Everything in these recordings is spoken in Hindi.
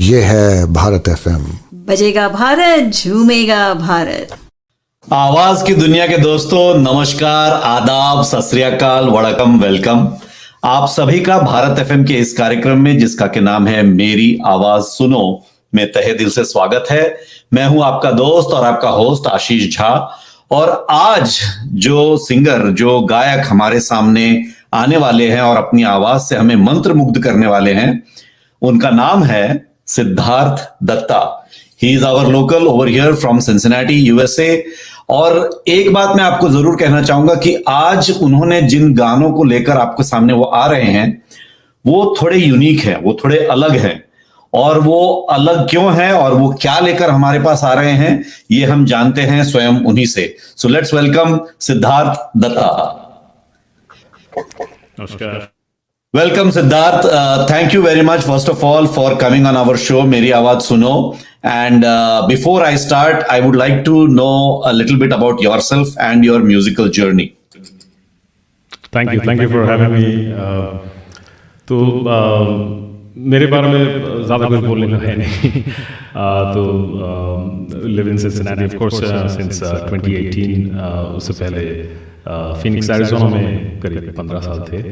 ये है भारत एफएम। बजेगा भारत, झूमेगा भारत। आवाज की दुनिया के दोस्तों, नमस्कार, आदाब, सत श्री अकाल, वड़कम, वेलकम। आप सभी का भारत एफएम के इस कार्यक्रम में, जिसका के नाम है मेरी आवाज सुनो, में तहे दिल से स्वागत है। मैं हूं आपका दोस्त और आपका होस्ट आशीष झा। और आज जो सिंगर, जो गायक हमारे सामने आने वाले हैं और अपनी आवाज से हमें मंत्रमुग्ध करने वाले हैं, उनका नाम है Siddharth Datta. He is our local over here from Cincinnati, USA. और एक बात मैं आपको जरूर कहना चाहूंगा कि आज उन्होंने जिन गानों को लेकर आपके सामने वो आ रहे हैं, वो थोड़े यूनिक हैं, वो थोड़े अलग हैं। और वो अलग क्यों हैं और वो क्या लेकर हमारे पास आ रहे हैं, ये हम जानते हैं स्वयं उन्हीं से। So let's welcome Siddharth Datta. नमस्कार। Welcome Siddharth. Thank you very much first of all for coming on our show मेरी आवाज सुनो. And before I start, I would like to know a little bit about yourself and your musical journey. Thank you for having me. तो मेरे बारे में ज़्यादा कुछ बोलने का है नहीं। तो live in Cincinnati of course since 2018. उससे पहले Phoenix, Arizona में करीब 15 साल थे।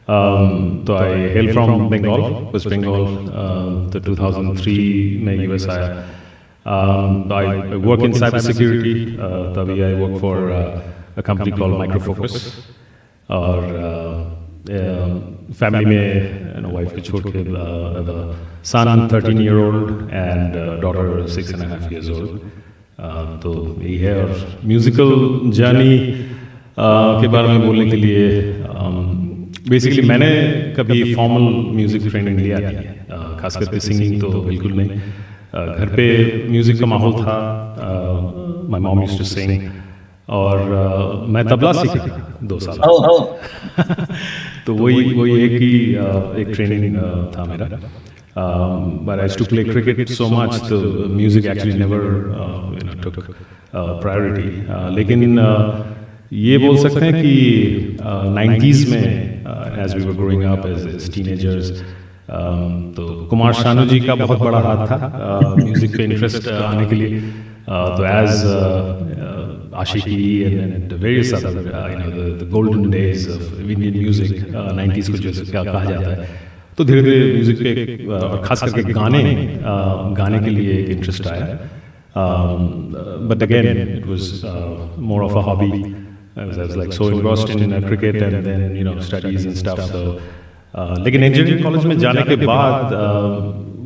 तो I hail from Bengal, West Bengal. तो 2003 में US आया। I work in cybersecurity. तभी I work for a company called Micro Focus. और family में wife को छोड़ के son 13-year-old and daughter 6.5 years old. तो यही है। और म्यूजिकल जर्नी के बारे में बोलने के लिए बेसिकली मैंने कभी फॉर्मल म्यूजिक ट्रेनिंग लिया नहीं है, खास करके सिंगिंग तो बिल्कुल नहीं। घर पे म्यूजिक का माहौल था, my mom used to sing, और मैं तबला सीखा 2 साल। तो वही एक ट्रेनिंग था मेरा। But I used to play cricket so much, so music actually never took priority. लेकिन ये बोल सकते हैं कि 90s में as we were growing up as teenagers, तो कुमार शानू जी का बहुत बड़ा हाथ था म्यूजिक पे इंटरेस्ट आने के लिए। तो as Aashiqui and various other the golden days of Indian music, 90s को जैसे क्या कहा जाता है, तो धीरे धीरे म्यूजिक पे और खास करके गाने के लिए एक इंटरेस्ट आया। But again it was more of a hobby. I was like so engrossed in cricket and then studies and stuff. So लेकिन इंजीनियरिंग कॉलेज में जाने के बाद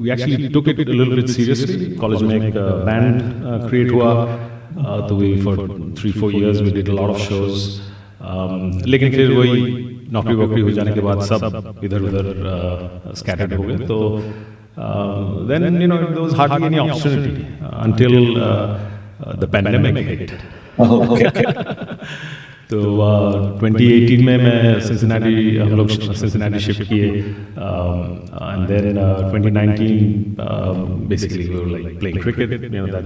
we actually took it a little bit seriously. College में एक बैंड क्रिएट हुआ, तो we for 3-4 years we did a lot of shows. लेकिन फिर वही नौकरी वोकरी हो जाने के बाद सब इधर उधर स्कैटर्ड हो गए। तो then there was hardly any opportunity until the pandemic hit. तो 2018 में हम लोग सिंसिनेटी शिफ्ट किए, and then 2019 basically we were like playing cricket.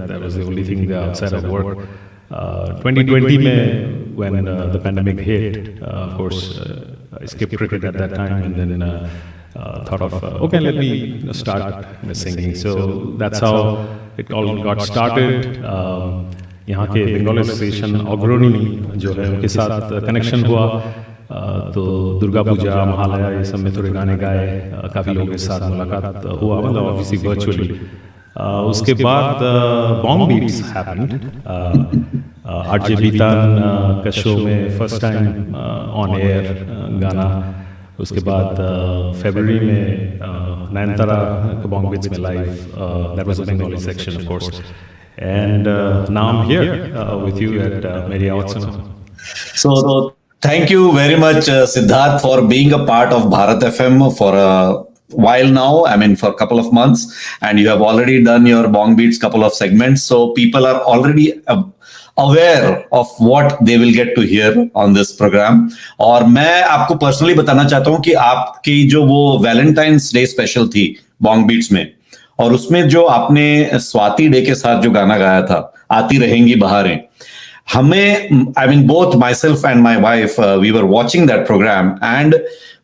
That was the only thing outside of work. 2020 में when the pandemic hit, of course I skipped cricket at that time, and then thought of okay, let me start singing. So that's how it all got started. यहाँ के बंगाल एसोसिएशन अग्रणी जो है उनके साथ कनेक्शन हुआ। तो दुर्गा पूजा, महालया, ये सब में थोड़े गाने गाए, काफ़ी लोगों के साथ मुलाकात हुआ, मतलब ऑब्वियसली वर्चुअली। उसके बाद बॉन्ग बीट्स हैपेंड। आरजे बीतान का शो में फर्स्ट टाइम ऑन एयर गाना। उसके बाद फरवरी में नयनतारा का बॉन्ग बीट्स में live, that was a Bengali section of course. And now I'm here with you at Meri Awaaz Suno. So thank you very much Siddharth for being a part of Bharat FM for a while now. I mean for a couple of months, and you have already done your Bong Beats couple of segments, so people are already aware of what they will get to hear on this program. और मैं आपको पर्सनली बताना चाहता हूँ कि आपकी जो वो वैलेंटाइंस डे स्पेशल थी Bong Beats में, और उसमें जो आपने स्वाति डे के साथ जो गाना गाया था, आती रहेंगी बहारें, हमें, I mean both myself and my wife, we were watching that program and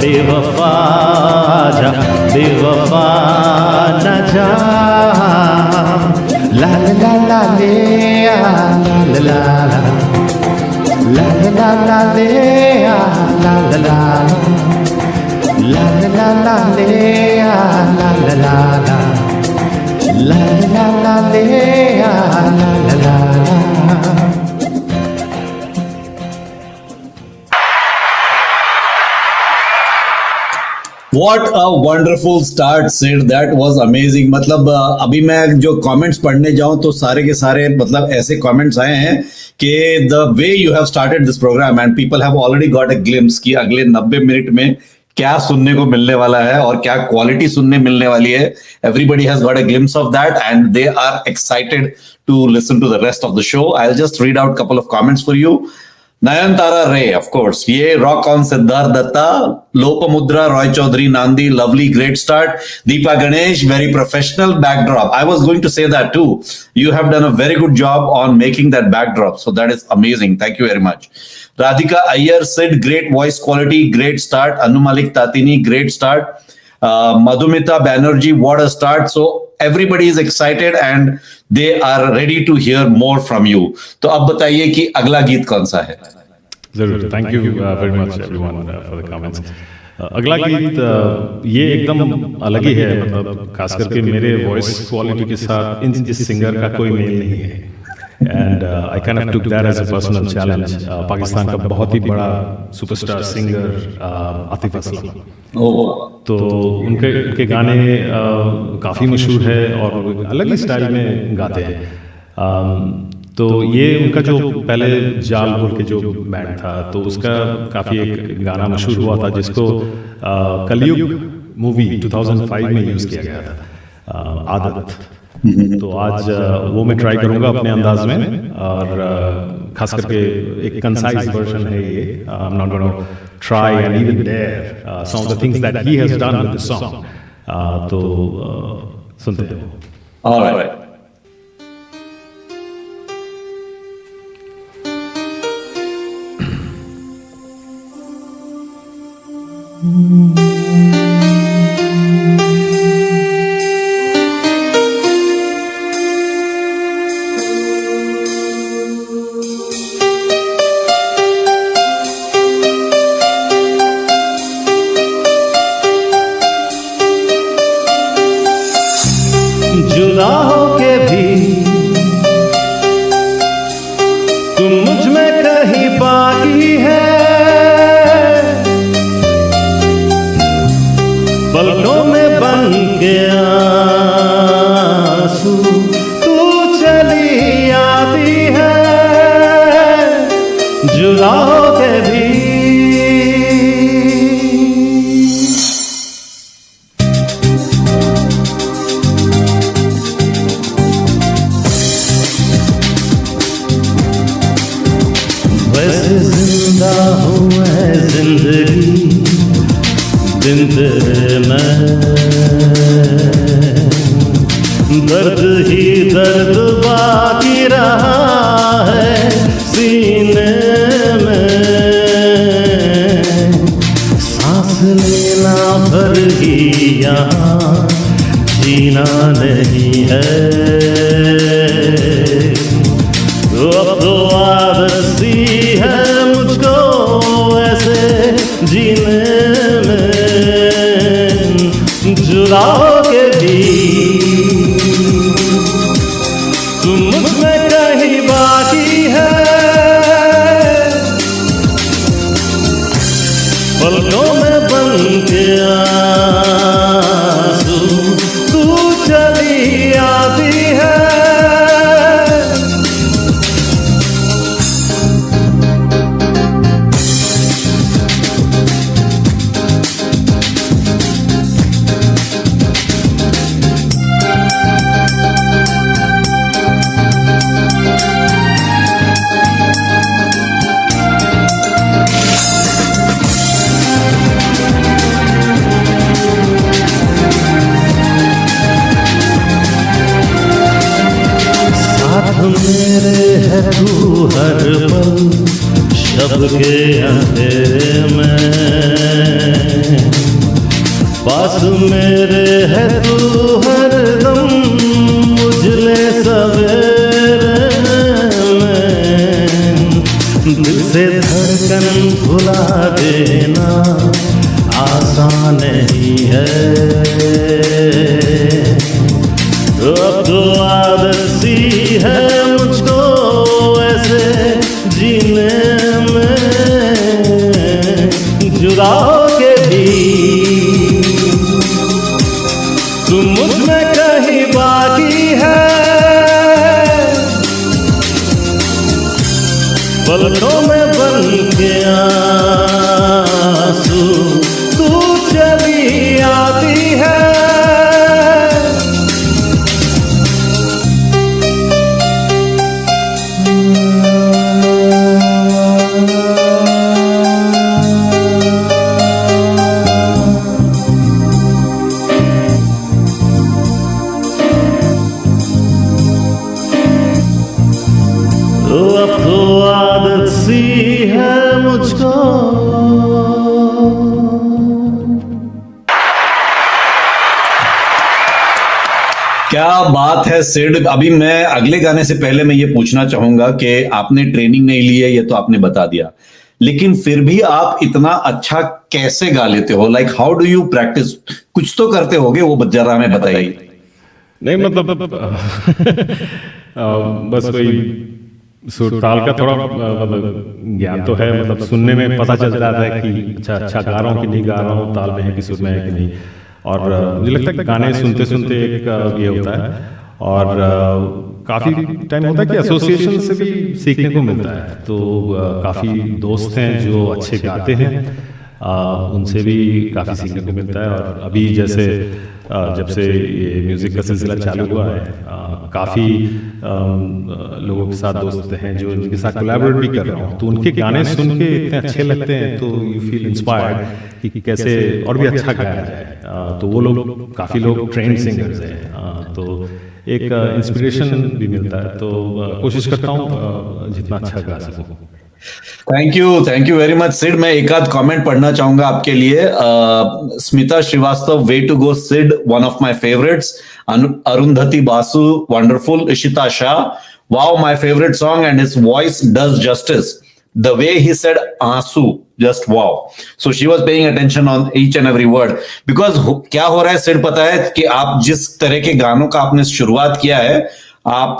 बेवफा जा बेवफा न जा ला ला ला ले ला ला ला ला ला ले ला ला ला ला ला ला ले ला ला ला ला ला ला ले ला ला ला What a wonderful start, Sid. That was amazing. मतलब अभी मैं जो कमेंट्स पढ़ने जाऊं तो सारे के सारे मतलब ऐसे कमेंट्स आए हैं कि the way you have started this program and people have already got a glimpse कि अगले 90 मिनट में क्या सुनने को मिलने वाला है और क्या क्वालिटी सुनने मिलने वाली है. Everybody has got a glimpse of that and they are excited to listen to the rest of the show. I'll just read out a couple of comments for you. Nayantara Ray, of course. Ye rock on Siddharth Datta, Lopamudra, Roy Chaudhary, Nandi, lovely, great start. Deepa Ganesh, very professional backdrop. I was going to say that too. You have done a very good job on making that backdrop. So that is amazing. Thank you very much. Radhika Iyer said, great voice quality, great start. Anu Malik Tatini, great start. Madhumita Banerjee, what a start. So everybody is excited and they are ready to hear more from you. तो अब बताइए कि अगला गीत कौन सा है? जरूर. Thank you very much everyone for the comments. अगला गीत ये एकदम अलग ही है, मतलब खास करके मेरे वॉइस क्वालिटी के साथ इस सिंगर का कोई मेल नहीं है. And I can have took that as a personal challenge. Pakistan का बहुत ही बड़ा सुपरस्टार सिंगर आतिफ असलम, तो उनके गाने काफ़ी मशहूर है और अलग ही स्टाइल में गाते हैं. तो ये उनका जो पहले जाल बोल के जो बैंड था तो उसका काफ़ी एक गाना मशहूर हुआ था जिसको कलयुग मूवी 2005 में यूज़ किया गया था, आदत. तो आज वो मैं ट्राई करूंगा अपने अंदाज में और खास करके एक कंसाइज वर्जन है ये. I am not gonna try and even dare some of the things that he has done with the song. तो सुनते हैं. ऑलराइट. जुदा होके भी तुम मुझ में कहीं बाकी है, पलकों में बन के आंसू तू चली आती है. जुदा होके भी जिंदा हूँ मैं जिंदगी दिन तेरे में, दर्द ही दर्द बाकी रहा है सीने में. सांस लेना भर ही यहाँ जीना नहीं है, तो अब तो आदत सी है मुझको ऐसे जीने में. जुदा होके भी तुम मुझ में कहीं बाकी है, पलकों में बन के आंसू तू चली आती है. मेरे है तू हर पल सबके अंधेरे में, पास मेरे है तू हरदम उजले सवेरे में, दिल से धड़कन भुला देना आसान नहीं है, अब तो आदत सी है मुझको ऐसे जीने में, जुदा होके भी तुम मुझ में कहीं बाकी है, पलकों में बन के आंसू तू चली आती है। तो अब तो आदत सी है मुझको। क्या बात है सिड। अभी मैं अगले गाने से पहले मैं ये पूछना चाहूंगा कि आपने ट्रेनिंग नहीं ली है, ये तो आपने बता दिया, लेकिन फिर भी आप इतना अच्छा कैसे गा लेते हो? Like how do you practice? कुछ तो करते होगे, वो जरा हमें बताइए। नहीं मतलब बस वही सुर ताल का थोड़ा मतलब ज्ञान तो है, मतलब सुनने में पता चल जाता है कि अच्छा गा रहा हूँ कि नहीं गा रहा हूँ, ताल में है कि सुर में है कि नहीं। और मुझे लगता है कि गाने सुनते सुनते एक ये होता है, और काफ़ी टाइम होता है कि एसोसिएशन से भी सीखने को मिलता है। तो काफ़ी दोस्त हैं जो अच्छे गाते हैं, उनसे भी काफ़ी सीखने को मिलता है। और अभी जैसे जब से ये म्यूज़िक का सिलसिला चालू हुआ है, काफ़ी लोगों के साथ दोस्त हैं जो जिनके साथ कोलैबोरेट भी कर रहा हूँ, तो उनके गाने सुन के इतने अच्छे लगते हैं, तो यू फील इंस्पायर्ड कि कैसे और भी अच्छा गाया जाए। तो वो लोग काफ़ी लोग ट्रेंड सिंगर्स हैं, तो एक इंस्पिरेशन भी मिलता है। तो कोशिश करता हूँ जितना अच्छा गा सकूँ। Thank you very much Sid. मैं एक आध कमेंट पढ़ना चाहूंगा आपके लिए। Smita Srivastava, way to go Sid, one of my favourites. Arundhati Basu, wonderful. Ishita Shah, wow, my favourite song and his voice does justice, the way he said aansu, just wow. So she was paying attention on each and every word. Because क्या हो रहा है सिड, पता है कि आप जिस तरह के गानों का आपने शुरुआत किया है, आप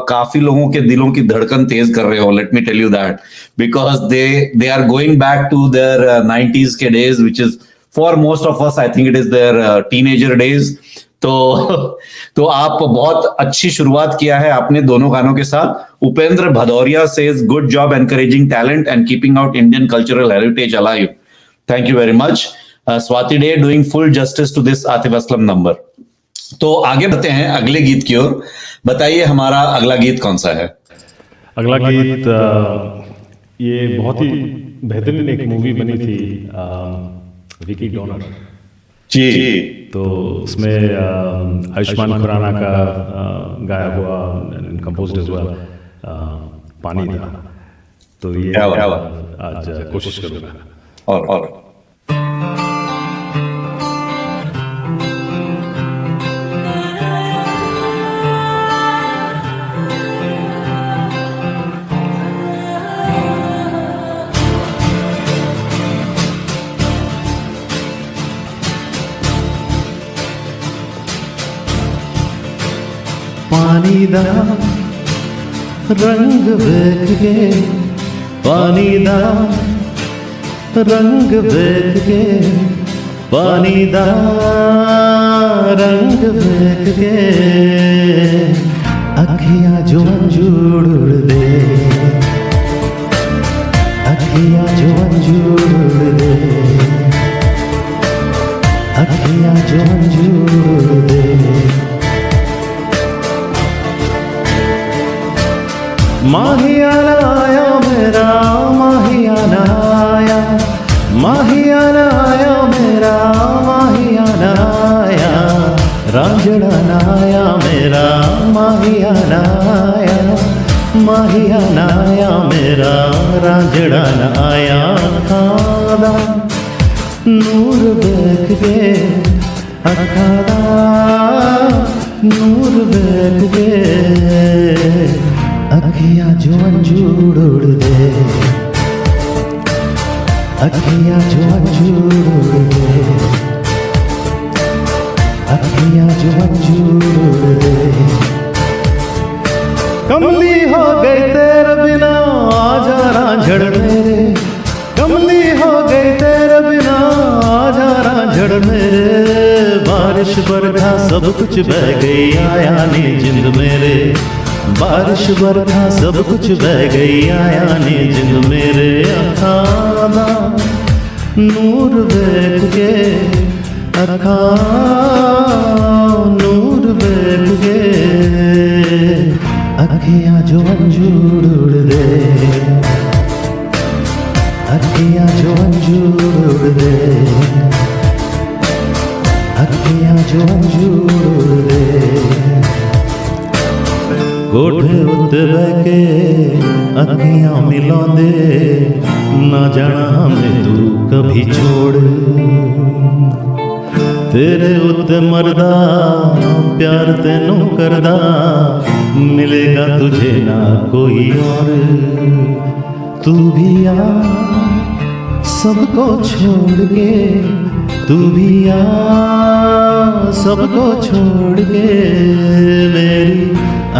काफी लोगों के दिलों की धड़कन तेज कर रहे हो। Let me tell you that, because they are going back to their 90s के days, which is for most of us I think it is their teenager days. तो आप बहुत अच्छी शुरुआत किया है आपने दोनों गानों के साथ। Upendra Bhadauria says good job encouraging talent and keeping out Indian cultural heritage alive. Thank you very much. Swati Dey doing full justice to this Atif Aslam number. तो आगे बढ़ते हैं अगले गीत की ओर। बताइए हमारा अगला गीत कौन सा है? अगला गीत ये बहुत ही बेहतरीन एक मूवी बनी थी, विकी डोनर जी। तो उसमें आयुष्मान खुराना का गाया हुआ कंपोज्ड एज वेल पानी था। तो ये आज कोशिश करूँगा। और पानी दा रंग वेख के, पानी दा रंग वेख के, पानी दा रंग वेख के, अखियां जो अंजूर उड़ दे, अखियां जो अंजूर उड़ दे, अखियां जो अंजूर उड़ दे। माहियाना आया मेरा, माहियाना आया, माहियाना आया मेरा, माहियाना आया, रांझड़ा आया मेरा, माहियाना आया, माहियाना आया मेरा, रांझड़ा जड़ान आया खादा नूर बैठ गए अखादा नूर बैठ गए अखियां जो अंजूर उड़ दे अखियां जो अंजूर उड़ दे अखियां जो अंजूर उड़ दे कमली हो गई तेरे बिना आजा रांझड़ मेरे कमली हो गई तेरे बिना आजा रांझड़ मेरे बारिश बरखा सब कुछ बह गई आया नी जिंद मेरे बारिश बरखा सब कुछ बह गई आया नी जिंद मेरे अखादा नूर बैठ के अखा नूर बैठ के अखियां जो अंजूर उड़ दे अखियां जो अंजूर उड़ दे अखियां जो अंजूर उड़ दे कोठे उत्ते बह के अखियां मिलांदे ना जाना हमें तू कभी छोड़ तेरे उत्ते मरदा प्यार तेनू करदा मिलेगा तुझे ना कोई और तू भी आ सबको छोड़ के तू भी आ सबको छोड़ के मेरी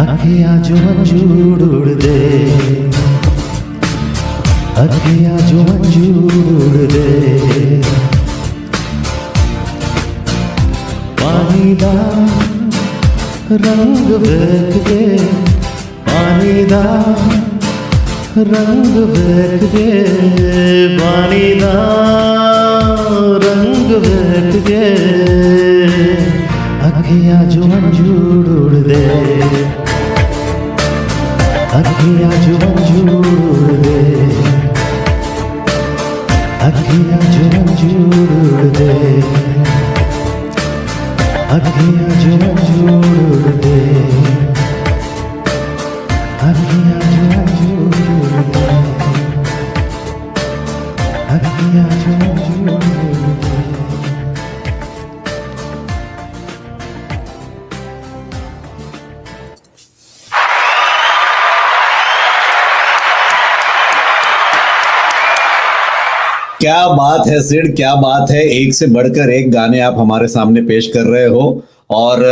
अखियां जो अंजूर उड़ दे अखियां जो अंजूर उड़ दे पानी दा रंग बैठ के पानी दा रंग बैठ के पानी दा रंग बैठ के अखियां जो अंजूर उड़ दे अखियां जो अंजूर उड़ दे अखियां जो अंजूर उड़ दे अखियां जो अंजूर उड़ दे अखियां जो अंजूर उड़ दे अखियां जो अंजूर उड़ दे क्या बात है सिड, क्या बात है। एक से बढ़कर एक गाने आप हमारे सामने पेश कर रहे हो और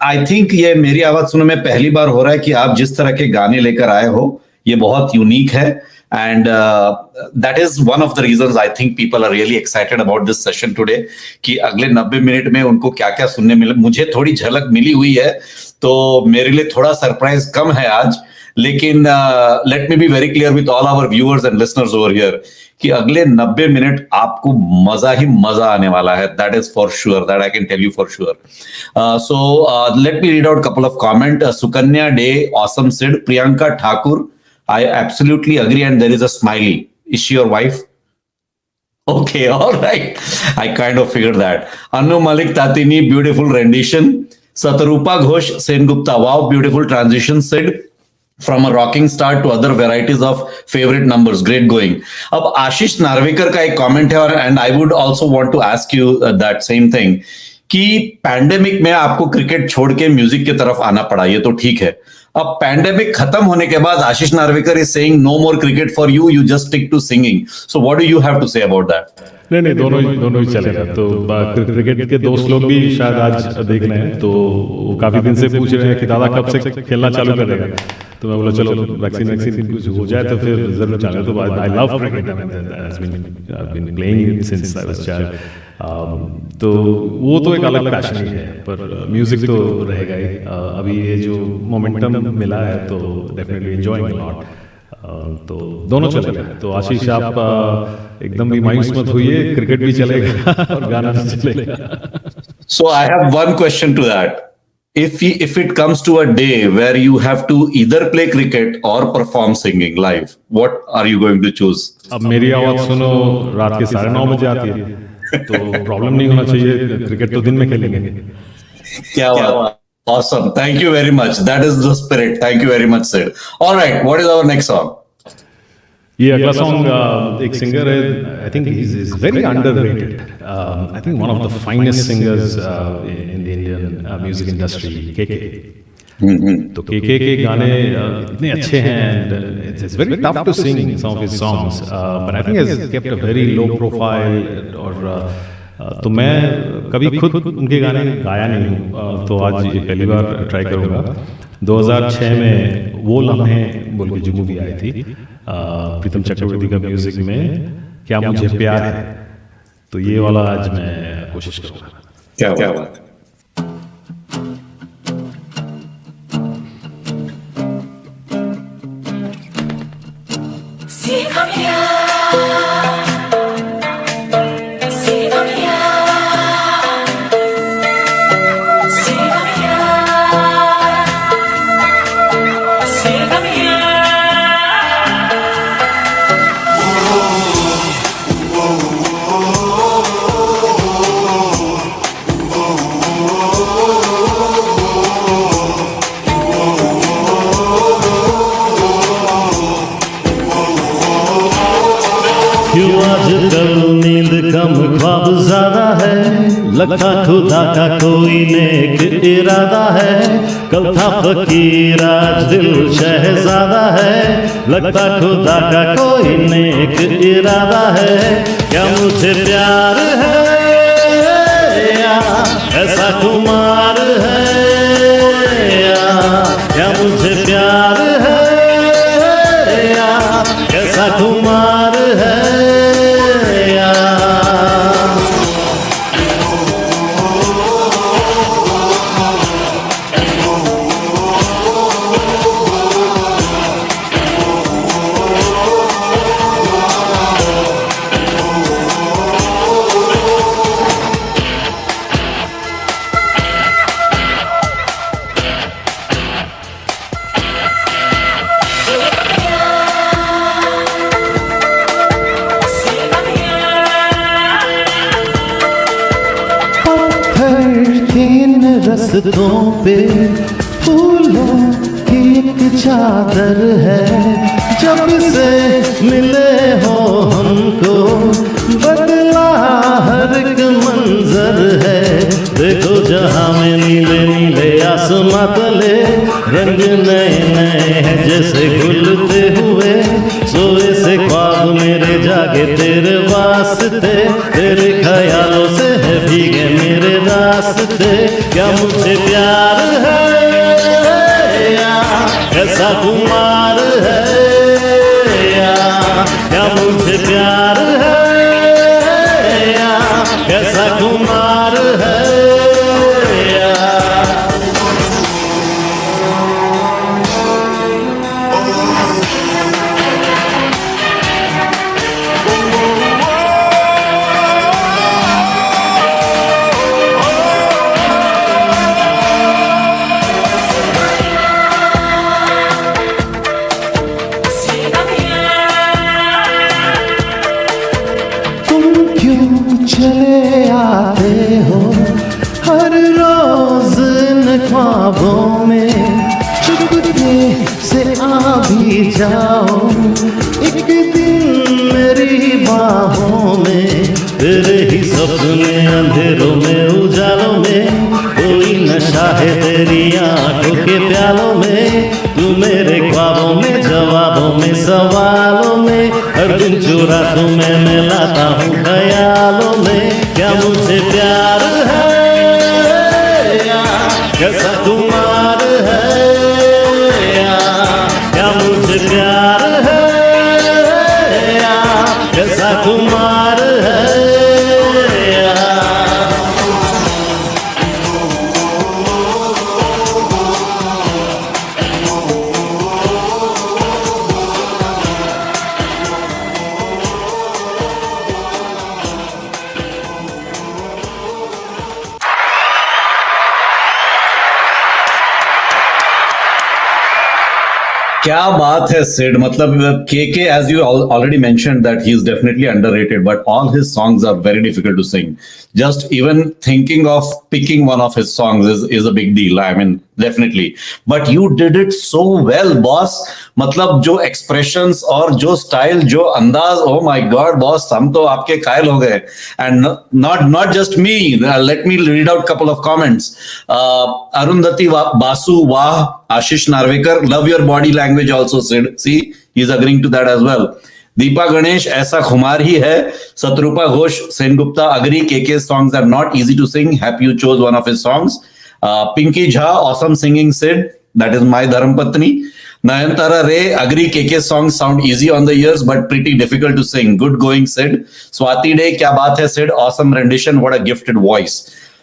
आई थिंक ये मेरी आवाज सुनो में पहली बार हो रहा है कि आप जिस तरह के गाने लेकर आए हो ये बहुत यूनिक है and that is one of the reasons I think people are really excited about this session today कि अगले 90 मिनट में उनको क्या क्या सुनने मिले। मुझे थोड़ी झलक मिली हुई है तो मेरे लिए थोड़ा सरप्राइज कम है आज, लेकिन let me be very clear with all our viewers and listeners over here कि अगले 90 मिनट आपको मजा ही मजा आने वाला है। That is for sure, that I can tell you for sure. So let me read out couple of comment. Sukanya Dey, awesome Sid, Priyanka Thakur, I absolutely agree, and there is a smiley. Is she your wife? Okay, all right. I kind of figured that. Anu Malik Tatini, beautiful rendition. Satarupa Ghosh Sengupta, wow, beautiful transition. Said from a rocking start to other varieties of favorite numbers. Great going. अब आशीष नार्वेकर का एक comment है और and I would also want to ask you that same thing कि पैंडेमिक में आपको क्रिकेट छोड़ के म्यूजिक की तरफ आना पड़ा, ये तो ठीक है। अब पैंडेमिक खत्म होने के बाद Ashish Narvekar is saying no more cricket for you, you just stick to singing. So what do you have to say about that? नहीं, दोनों ही चलेगा। तो क्रिकेट के दोस्त लोग भी शायद आज देख रहे हैं, तो वो काफी दिन से पूछ रहे हैं कि दादा कब से खेलना चालू करेगा। तो मैं बोला चलो वैक्सीन कुछ हो जाए तो फिर जरूर चालू। तो I love cricket, I been playing since I was child. तो वो तो एक अलग पैशन ही है, पर म्यूजिक तो रहेगा ही। अभी ये जो मोमेंटम मिला है तो डेफिनेटली एंजॉयिंग अ लॉट। तो दोनों चलेगा। तो आशीष आप एकदम भी मायूस मत होइए, क्रिकेट भी चलेगा और गाना भी चलेगा। So I have one question to that. If it comes to a day where you have to either play cricket or perform singing live, what are you going to choose? अब मेरी आवाज सुनो रात के 9:30 बजे आती है तो प्रॉब्लम नहीं होना चाहिए, क्रिकेट तो दिन में खेलेंगे। क्या बात, awesome, thank you very much, that is the spirit, thank you very much Sid. All right, what is our next song? ये अगला सॉन्ग एक सिंगर है, I think he is very underrated, I think one of the finest singers in the Indian music industry, KK. तो केके के गाने इतने अच्छे हैं and it's very tough to sing some of his songs, but I think has kept a very low profile. और तो मैं कभी खुद उनके गाने गाया नहीं हूँ, तो आज ये पहली बार ट्राई करूँगा। 2006 में वो लम्हे बोल के जो मूवी आई थी प्रीतम चक्रवर्ती का म्यूजिक में, क्या मुझे प्यार है, तो ये वाला आज मैं कोशिश करूँगा। क्या बात। क्यों आजकल नींद कम ख्वाब ज्यादा है, लगता खुदा का कोई नेक इरादा है। कल था फकीर आज दिल शहजादा है, लगता खुदा का कोई नेक इरादा है। क्या मुझे प्यार है या ऐसा कुमार है, या क्या मुझे प्यार है या ऐसा कुमार है। रस्तों पे फूलों की एक चादर है, जब से मिले हो हमको बदला हर एक मंजर है। देखो जहां में नीले नीले आसमां तले रंग नए नए हैं जैसे खुलते हुए, सोए से ख्वाब मेरे जागे तेरे वास्ते, तेरे ख्यालों से है भीगे मेरे रास्ते। क्या मुझे प्यार है या ऐसा कुमार है, या क्या मुझे प्यार है या ऐसा कुमार है। चले आते हो हर रोज इन ख्वाबों में, चुपके से आ भी जाओ एक दिन मेरी बाहों में। तेरे ही सपने अंधेरों में उजालों में, कोई नशा है तेरी आंखों के प्यालों में। तू मेरे ख्वाबों में जवाबों में सवालों में, हर दिन चुरा तुम्हें मैं लाता हूँ ख्यालों में। क्या मुझे प्यार है या कैसा कुमार है, या क्या मुझे प्यार है या कैसा कुमार है। क्या बात है सिड, मतलब KK, as you already mentioned that he is definitely underrated, but all his songs are very difficult to sing. Just even thinking of picking one of his songs is a big deal. I mean, definitely, but you did it so well boss. मतलब जो एक्सप्रेशंस और जो स्टाइल, जो अंदाज, ओ माय गॉड बॉस, हम तो आपके कायल हो गए. And not just me, let me read out couple of comments. Arundhati Basu, वाह. Ashish Narvekar, love your body language also. See, he is agreeing to that as well. Deepa Ganesh, ऐसा खुमार ही है. Satarupa Ghosh, Sengupta, agree. K songs are not easy to sing. Happy you chose one of his songs. Pinki Jha, awesome singing. Sid, that is my dharmpatni. Nayanthara Ray, agree. KK songs sound easy on the ears but pretty difficult to sing. Good going, Sid. Swati Day, क्या बात है Sid. Awesome rendition. What a gifted voice.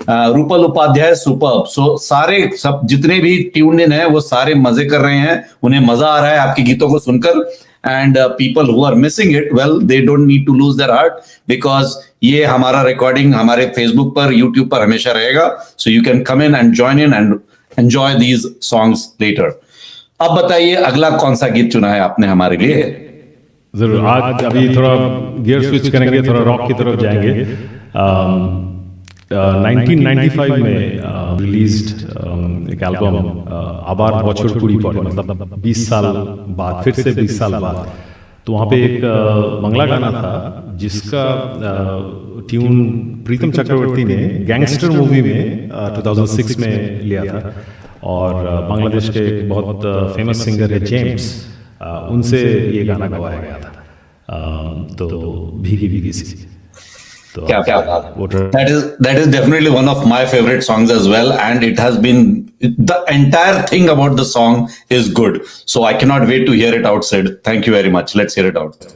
Rupal Upadhyay, superb. So सारे सब जितने भी ट्यून इन है वो सारे मजे कर रहे हैं. उन्हें मजा आ रहा है आपके गीतों को सुनकर. And people who are missing it, well, they don't need to lose their heart, because ये हमारा रिकॉर्डिंग हमारे फेसबुक पर, यूट्यूब पर हमेशा रहेगा. So you can come in and join in and enjoy these songs later. अब बताइए अगला कौन सा गीत चुना है आपने हमारे लिए? जरूर. आज अभी थोड़ा गियर स्विच करेंगे, थोड़ा रॉक की तरफ जाएंगे. 1995 में रिलीज्ड एक एल्बम आबार बछर कुड़ी पड़े, मतलब 20 साल बाद, फिर से 20 साल बाद. तो वहाँ पे एक मंगला गाना था जिसका ट्यून प्रीतम चक्रवर्ती ने गैंगस्टर मूवी में 2006 में लिया था. और बांग्लादेश के एक बहुत फेमस सिंगर है जेम्स, उनसे ये गाना गवाया गया था. तो भीगी भीगी सी. तो क्या बात. That is definitely one of my favorite songs as well, and it has been, the entire thing about the song is good, so I cannot wait to hear it out, Sid. Thank you very much. Let's hear it out.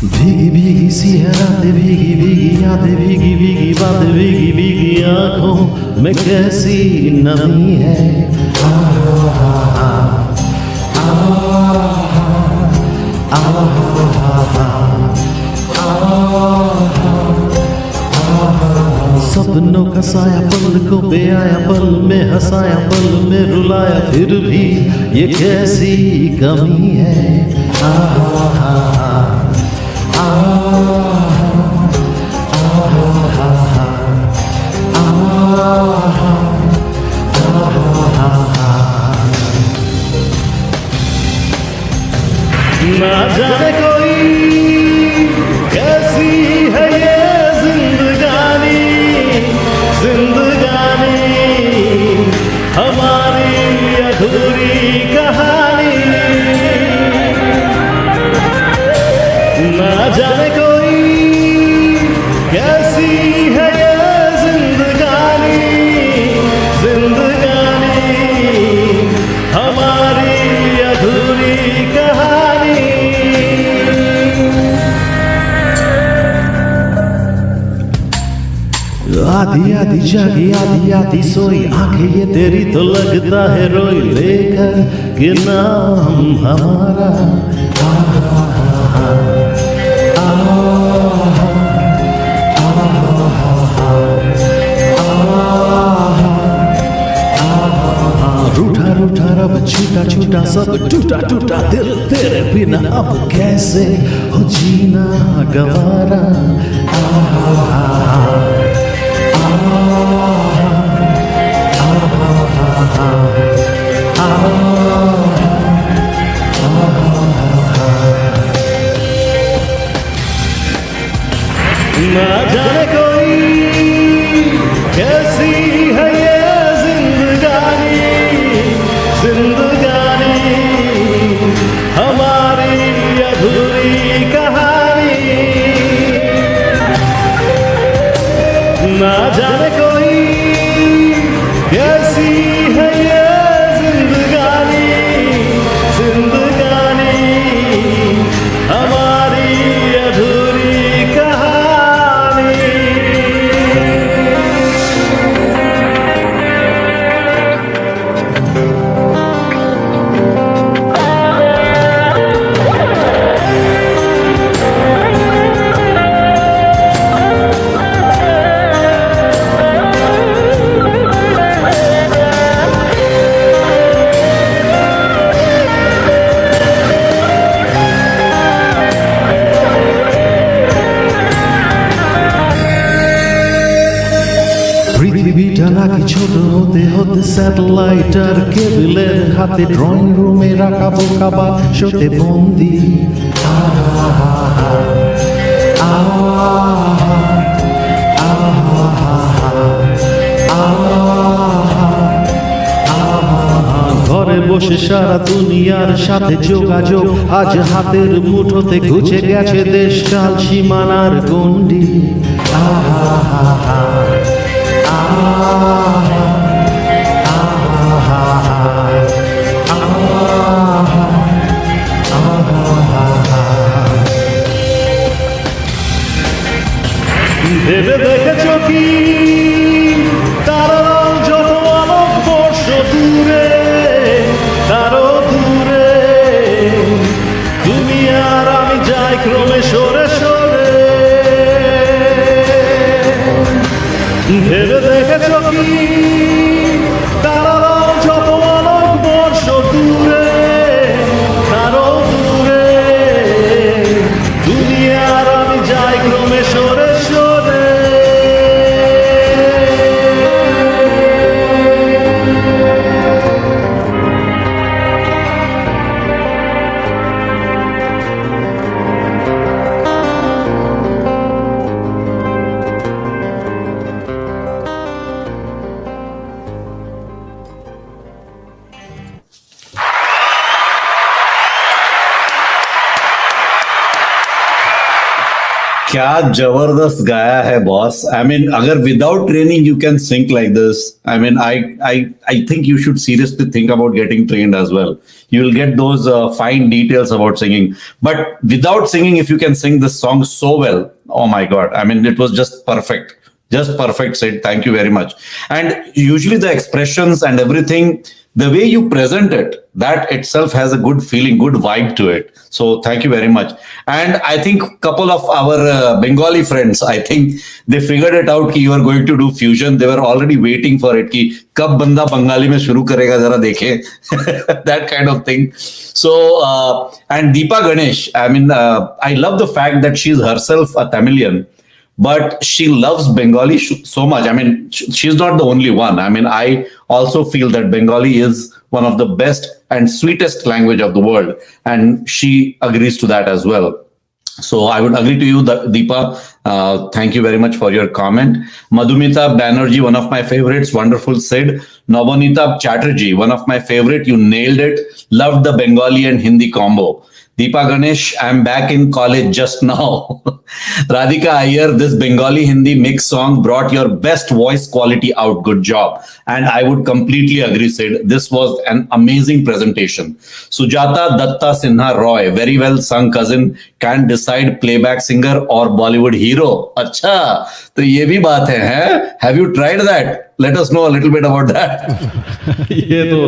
भीगी भीगी सी है रातें, भीगी भीगी यादें, भीगी भीगी बातें, भीगी भीगी आंखों में कैसी नमी है. सपनों का साया पल को बेआया, पल में हंसाया, पल में रुलाया, फिर भी ये कैसी कमी है. ना जाने कोई कैसी है ये जिंदगानी, जिंदगानी हमारी अधूरी कहानी. ना जाने कोई कैसी है ये जिंदगानी, जिंदगानी हमारी अधूरी कहानी. आधी आधी जागी, आधी आधी सोई, आंखें ये तेरी तो लगता है रोई, लेकर के नाम हमारा. रूठा रूठा रब, छूटा छूटा सब, टूटा टूटा दिल, तेरे बिना अब कैसे हो जीना गवारा. ना जाने कोई कैसी है ये जिंदगानी, जिंदगानी हमारी अधूरी कहानी. থাকি ছোট হতে হতে স্যাটেলাইট আর কেবলের হাতে ড্রয়িং রুমে রাখা বোকা বাক্সতে বন্দি ঘরে বসে সারা দুনিয়ার সাথে যোগাযোগ আজ হাতের মুঠোতে ঘুচে গেছে দেশকাল সীমানার গণ্ডি ভেবে দেখেছ কি তারাও যত আলোক বর্ষ দূরে তারও দূরে তুমি আর আমি যাই ক্রমে সরে সরে ভেবে দেখেছ কি তারাও যত আলোক বর্ষ দূরে তারও দূরে তুমি আর আমি যাই ক্রমে সরে সরে क्या जबरदस्त गाया है बॉस. आई मीन अगर without training you can sing like this, I mean I think you should seriously think about getting trained as well. You will get those fine details about singing, but without singing, if you can sing this song so well, oh my god, I mean it was just perfect. Just perfect, Sid. Thank you very much. And usually the expressions and everything, the way you present it, that itself has a good feeling, good vibe to it. So thank you very much. And I think couple of our Bengali friends, I think they figured it out कि you are going to do fusion. They were already waiting for it कि कब बंदा बंगाली में शुरू करेगा जरा देखे. That kind of thing. So and Deepa Ganesh, I mean I love the fact that she's herself a Tamilian, but she loves Bengali so much. I mean, she's not the only one. I mean, I also feel that Bengali is one of the best and sweetest language of the world. And she agrees to that as well. So I would agree to you, Deepa. Thank you very much for your comment. Madhumita Banerjee, one of my favorites. Wonderful, Sid. Navonita Chatterjee, one of my favorite. You nailed it. Loved the Bengali and Hindi combo. Deepa Ganesh, I'm back in college just now. Radhika Iyer, this Bengali Hindi mix song brought your best voice quality out. Good job. And I would completely agree, Sid. This was an amazing presentation. Sujata Datta Sinha Roy, very well sung, cousin. Can't decide playback singer or Bollywood hero. Acha, तो ये भी बात है, हैं? Have you tried that? Let us know a little bit about that. ये तो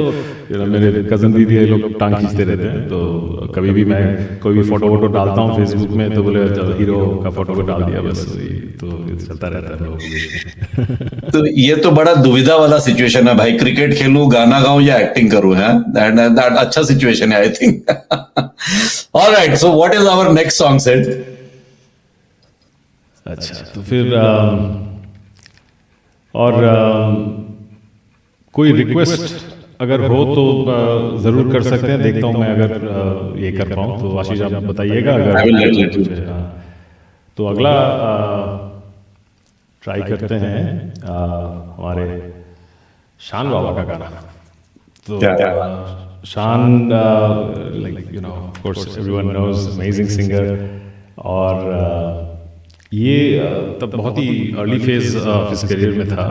मेरे कजन दीदी ये लोग टांग खींचते रहते हैं, तो कभी भी मैं कोई भी फोटो वोटो डालता हूँ फेसबुक में तो बोले चलो हीरो का फोटो को डाल दिया, बस तो चलता रहता है लोगों के. तो ये तो बड़ा दुविधा वाला सिचुएशन है भाई. क्रिकेट खेलूं, गाना गाऊं या एक्टिंग करूं, है दैट अच्छा सिचुएशन है I think. Alright, so what is our next song, Sid? अच्छा, तो फिर और कोई रिक्वेस्ट अगर हो तो जरूर कर सकते हैं. देखता हूँ मैं अगर ये कर पाऊँ तो आशीष आप बताइएगा. अगर तो अगला ट्राई करते हैं हमारे शान बाबा का गाना. तो Shaan, like you know, of course everyone knows, amazing singer. और ये तब बहुत ही early phase of his career में था.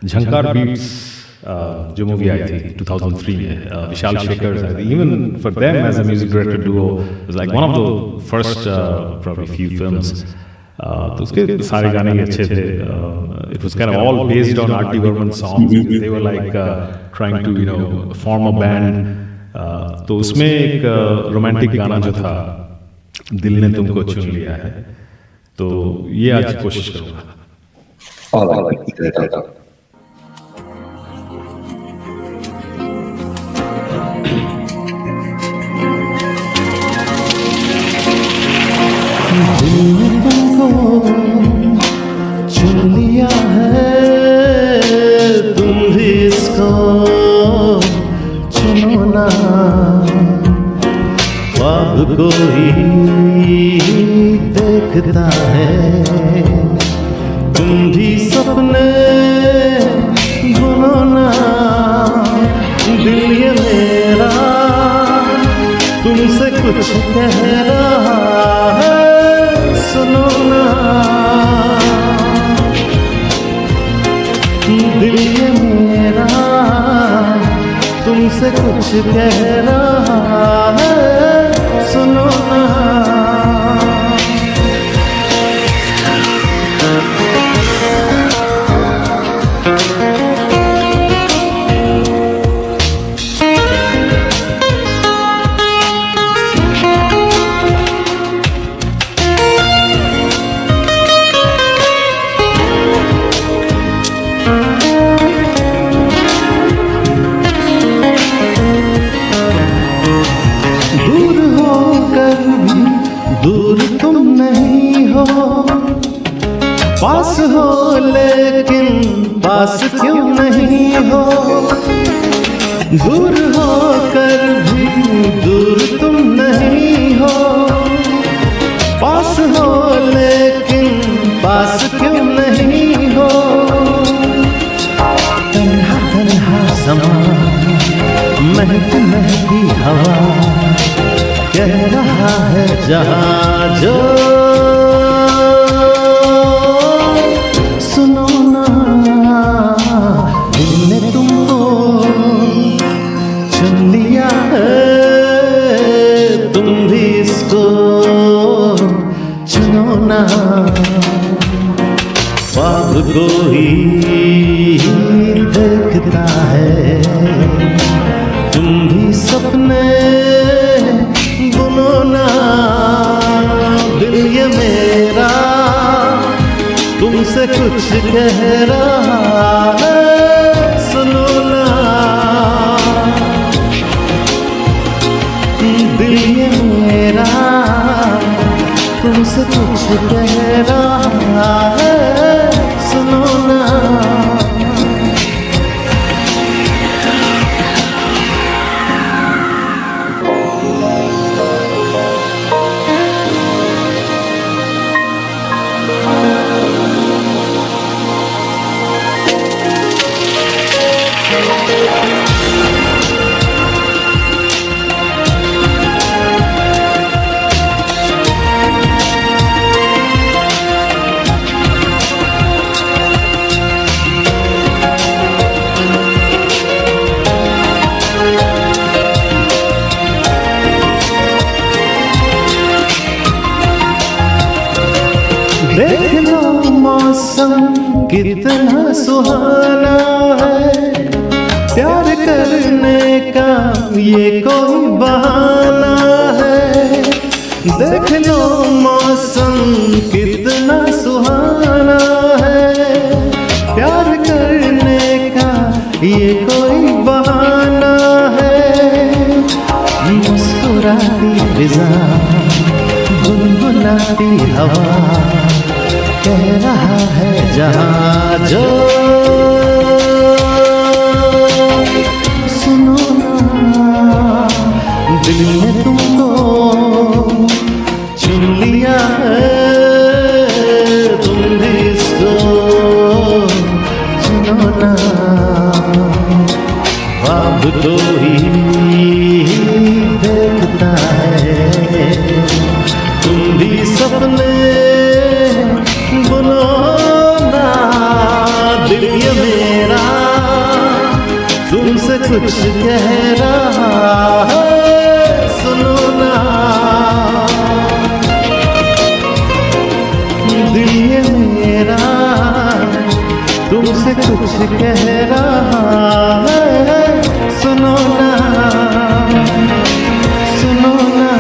झंकार बीट्स जो मूवी आई थी 2003 में, Vishal Shekhar, even for them as a music director duo was like one of the first probably few films. तो उसके सारे गाने ही अच्छे थे. It was kind of all based on R D. Burman songs. They were like trying to you know form a band. तो उसमें एक रोमांटिक गाना जो था, दिल ने तुमको चुन लिया है, तो ये आज कोशिश करूंगा. तुमको चुन लिया है, इसको चुनो ना, ख्वाब कोई देखता है, तुम भी सपने बुनो ना, दिल ये मेरा तुमसे कुछ कह रहा है, सुनो ना, दिल ये मेरा तुमसे कुछ कह रहा है, सुनो ना। दूर होकर भी दूर तुम नहीं हो, पास हो लेकिन पास क्यों नहीं हो, दूर होकर भी दूर तुम नहीं हो, पास हो लेकिन पास क्यों नहीं हो, तन्हा तन्हा समा महक महकी हवा कह रहा है जहां जो, सुनो ना, दिल ने तुमको चुन लिया है, तुम भी इसको चुनो ना, ख्वाब कोई देखता है, तुम भी सपने बुनो ना, दिल ये मेरा तुमसे कुछ कह रहा है, सुनो ना, दिल ये मेरा तुमसे कुछ कह रहा है, सुनो ना। देख लो मौसम कितना सुहाना है, प्यार करने का ये कोई बहाना है, देख लो मौसम कितना सुहाना है, प्यार करने का ये कोई बहाना है, मुस्कुराती फिजा गुनगुनाती हवा कह रहा है जहां जो, सुनो ना, दिल ने तुमको चुन लिया है, तुम भी इसको चुनो ना, ख्वाब कोई देखता है, तुम भी सपने बुनो ना, दिल ये मेरा तुमसे कुछ कह रहा है, सुनो ना, दिल ये मेरा तुमसे कुछ कह रहा है, सुनो ना, सुनो ना।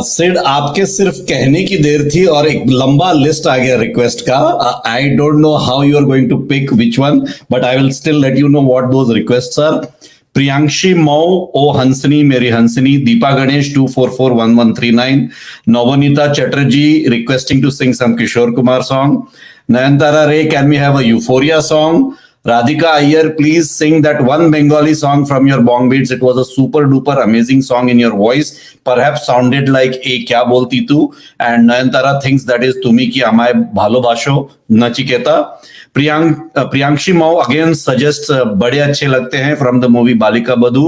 सिड आपके सिर्फ कहने की देर थी और एक लंबा लिस्ट आ गया रिक्वेस्ट का. I don't know how you are going to pick which one, but I will still let you know what those requests are. Priyanshi Mau, O Hansini Meri Hansini, Deepa Ganesh 2441139, Navneeta Chatterjee requesting to sing some Kishore Kumar song, Nayantara Ray, can we have a Euphoria song? Radhika Iyer, please sing that one Bengali song from your Bong Beats. It was a super duper amazing song in your voice. Perhaps sounded like a Kya Bolti Tu. And Nayantara thinks that is Tumi Ki Amay Bhalobasho Nachiketa. Priyankshi Mao again suggests बड़े अच्छे लगते हैं from the movie Balika Badhu.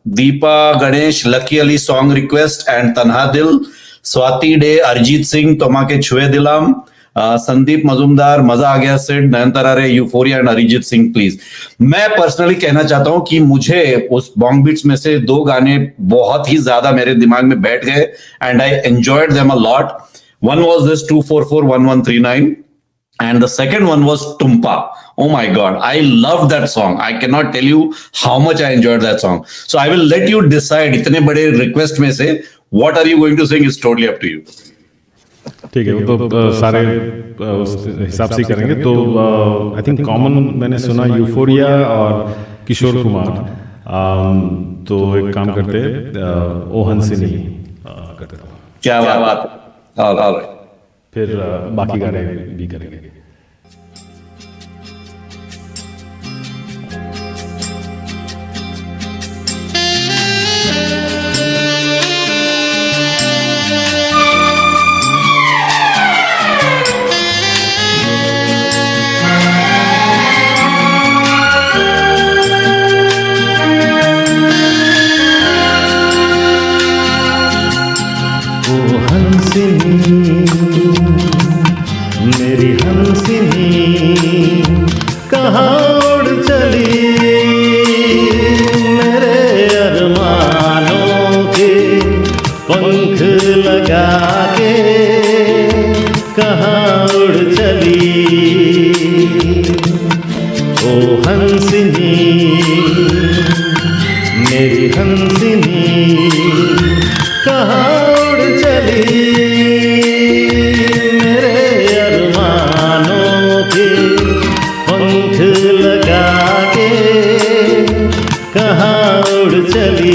Deepa Ganesh, Lucky Ali song request and Tanha Dil. Swati Day, Arjit Singh, Tomake Chue Dilam. Sandeep Majumdar, मजा आ गया सेट, नयनतारा रे, euphoria and Arijit Singh please. मैं पर्सनली कहना चाहता हूं कि मुझे उस बॉन्ग बीट्स में से 2 गाने बहुत ही ज्यादा मेरे दिमाग में बैठ गए and I enjoyed them a lot. One was this 2441139 and the second one was Tumpa. Oh my god, I love that song. I cannot tell you how much I enjoyed that song. So I will let you decide, इतने बड़े रिक्वेस्ट में से what are you going to sing is totally up to you. ठीक है, वो तो सारे उस हिसाब से करेंगे। तो आई थिंक कॉमन मैंने सुना यूफोरिया और किशोर कुमार। तो एक काम करते ओ हंसिनी करते हैं। क्या बात, फिर बाकी गाने भी करेंगे। मेरी हंसिनी कहाँ उड़ चली, मेरे अरमानों के पंख लगा के कहाँ उड़ चली। ओ हंसिनी मेरी हंसिनी कहाँ उड़ चली, पंख लगा के कहाँ उड़ चली।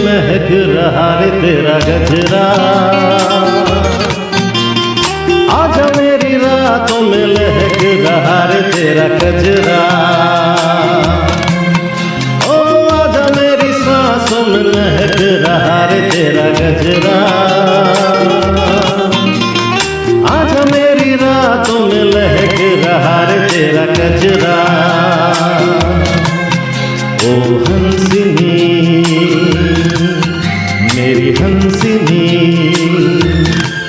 महक रहा रे तेरा गजरा, आजा मेरी रातों में लहक रहा रे तेरा गजरा। ओ आजा मेरी सांसों में महक रहा रे तेरा गजरा, आजा मेरी रातों में लहक रहा रे तेरा गजरा। ओ हंसिनी मेरी हंसिनी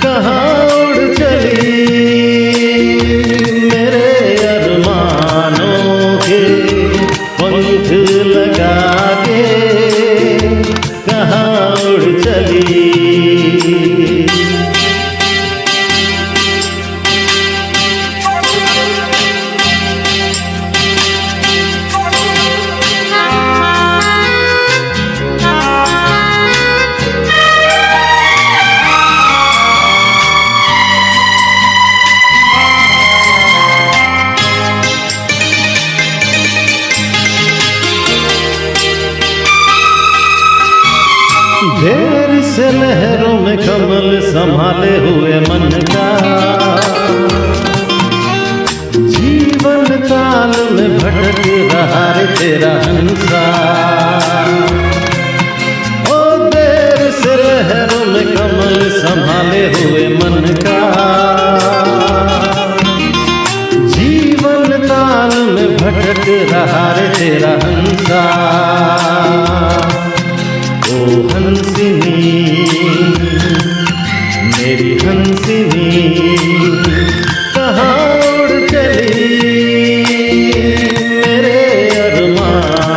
कहाँ उड़ चली, मेरे अरमानों के पंख लगा के कहाँ उड़ चली। ढेर से लहरों में कमल संभाले हुए मन का, जीवन काल में भटक रहा रे तेरा हंसा। ओ देर से लहरों में कमल संभाले हुए मन का, जीवन काल में भटक रहा रे तेरा हंसा। ओ हंसिनी मेरी हंसिनी कहाँ उड़ चली, मेरे अरमान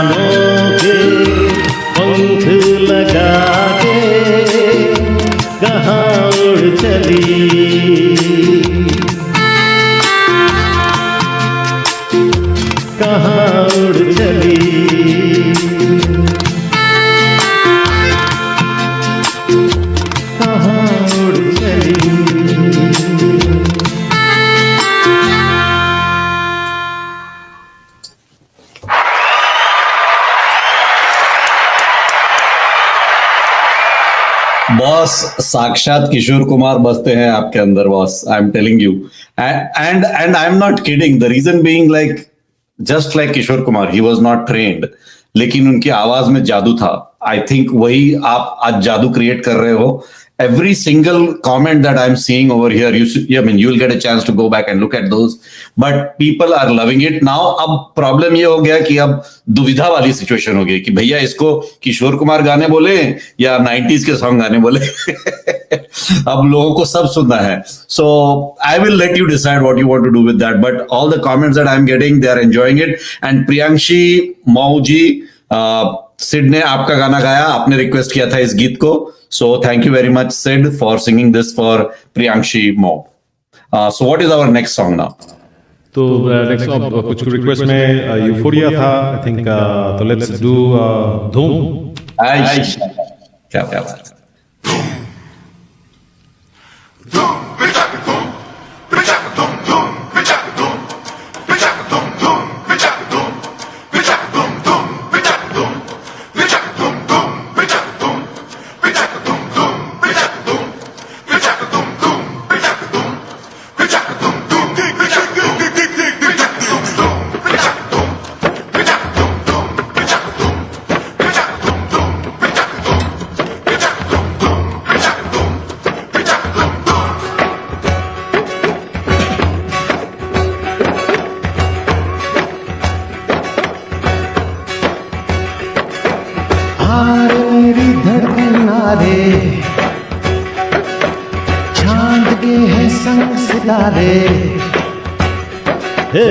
बॉस साक्षात किशोर कुमार बसते हैं आपके अंदर boss, I am telling you. And I am not kidding, the reason being like just like Kishore Kumar, he was not trained, लेकिन उनकी आवाज में जादू था. आई थिंक वही आप आज जादू क्रिएट कर रहे हो. Every single comment that I'm seeing over here, you'll get a chance to go back and look at those, but people are loving it now. अब प्रॉब्लम ये हो गया कि अब दुविधा वाली सिचुएशन हो गई कि भैया इसको किशोर कुमार गाने बोले या 90s के सॉन्ग गाने बोले. अब लोगों को सब सुनना है. So I will let you decide what you want to do with that, but all the comments that I'm getting, they are enjoying it. And Priyankshi Mauji, Sid ने आपका गाना गाया, आपने रिक्वेस्ट किया था इस गीत को. So thank you very much, Sid, for singing this for Priyankshi Mo. So what is our next song now? तो नेक्स्ट कुछ रिक्वेस्ट में यूफोरिया था, आई थिंक. तो लेट्स डू धूम. क्या बात है. मेरी धड़कन रे, चांद के हैं संग सितारे. हे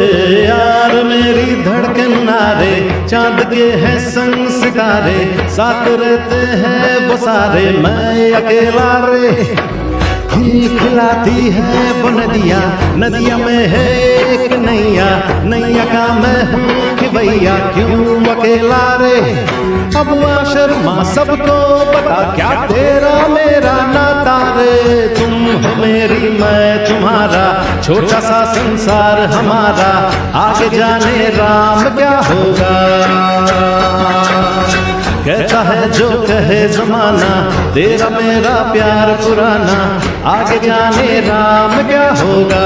यार मेरी धड़कन रे, चांद के हैं संग सितारे, साथ रहते हैं वो सारे, मैं अकेला रे. खिलखिलाती है वो नदियाँ, नदिया में है एक नैया, नैया का मैं हूँ कि भैया क्यों अकेला रे. अब माँ शर्मा सबको पता क्या तेरा मेरा नाता रे. तुम हो मेरी मैं तुम्हारा, छोटा सा संसार हमारा, आगे जाने राम क्या होगा. कहता है जो कहे जमाना, तेरा मेरा प्यार पुराना, आगे जाने राम क्या होगा.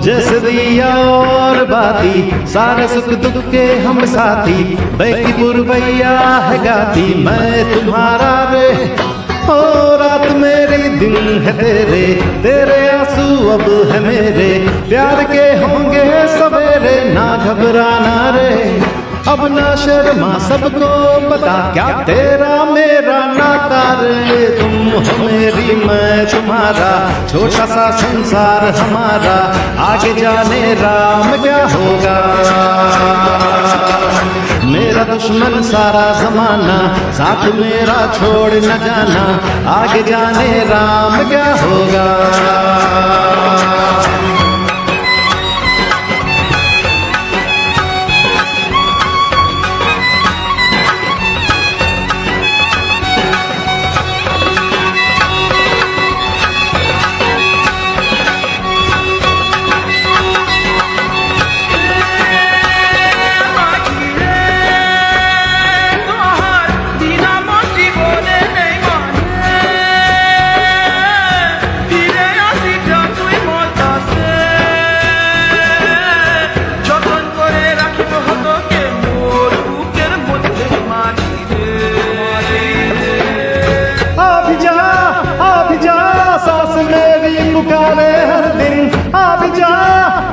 जैसे दिया और बाती, सारे सुख दुख के हम साथी, बैकी पुरवैया है गाती, मैं तुम्हारा रे. ओ रात मेरी दिन है तेरे, तेरे आंसू अब है मेरे, प्यार के होंगे सवेरे, ना घबराना रे. अब ना शर्मा सबको पता क्या तेरा मेरा नाता रे. तुम हो मेरी मैं तुम्हारा, छोटा सा संसार हमारा, आगे जाने राम क्या होगा. मेरा दुश्मन सारा जमाना, साथ मेरा छोड़ न जाना, आगे जाने राम क्या होगा. पुकारे हर दिन, आ भी जा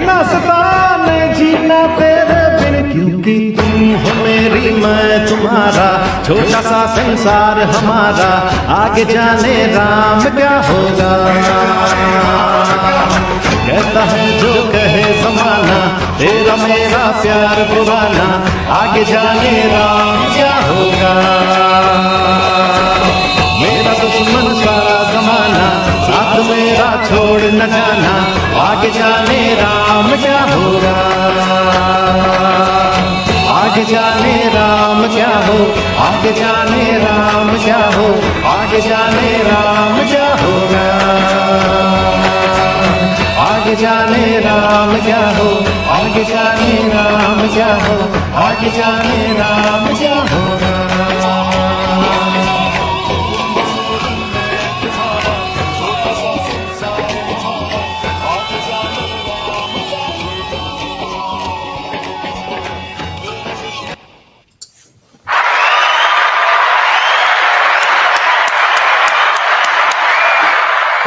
ना सताने जीना तेरे बिन, क्योंकि तुम हो मेरी मैं तुम्हारा, छोटा सा संसार हमारा, आगे जाने राम क्या होगा. कहता है जो कहे जमाना, तेरा मेरा प्यार पुराना, आगे जाने राम क्या होगा. मेरा दुश्मन सारा जमाना, साथ मेरा छोड़ न जाना, आगे जाने राम क्या होगा. आगे जाने राम क्या हो, आगे जाने राम क्या हो, आगे जाने राम क्या होगा. आगे जाने राम क्या हो, आगे जाने राम क्या हो, आगे जाने राम क्या होगा.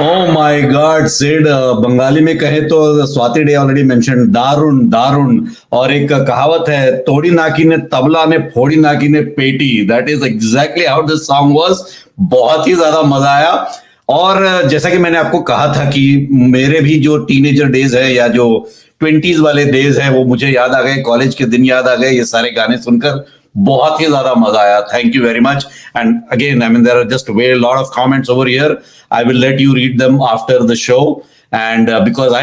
Oh my God, Sid, Bengali में कहे तो स्वाति डे ऑलरेडी मेंशन, दारुण दारुण। और एक कहावत है, तोड़ी नाकी ने तबला ने फोड़ी नाकी ने पेटी। That is exactly how this song was. बहुत ही ज्यादा मजा आया। और जैसा कि मैंने आपको कहा था कि मेरे भी जो टीनेजर डेज है या जो 20s वाले डेज है वो मुझे याद आ गए, कॉलेज के दिन याद आ गए ये सारे गाने सुनकर। बहुत ही ज्यादा मजा आया। Thank you very much. And again I mean there are just way lot of comments over here. I will let you read them after the show, and because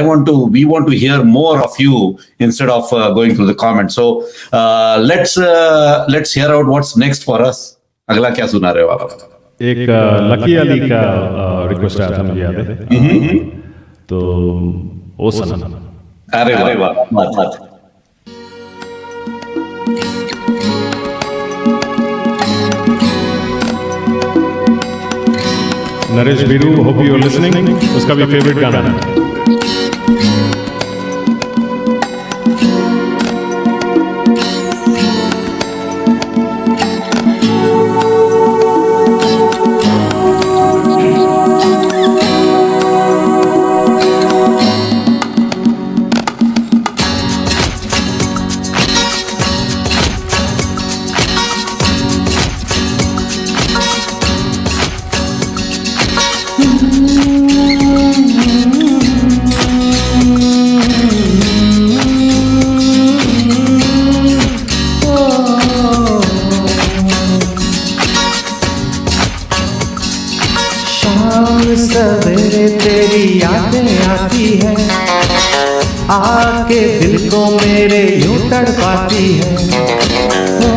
we want to hear more of you instead of going through the comments. So let's hear out what's next for us. अगला क्या सुना रहे हो आप? एक लकी अली का रिक्वेस्ट आया था, मुझे याद है। तो ओ सनम। अरे वाह, बात। Naresh Biru, hope you are listening. उसका भी फेवरेट गाना है। सवेरे तेरी यादें आती है, आके दिल को मेरे यूं तड़पाती है। ओ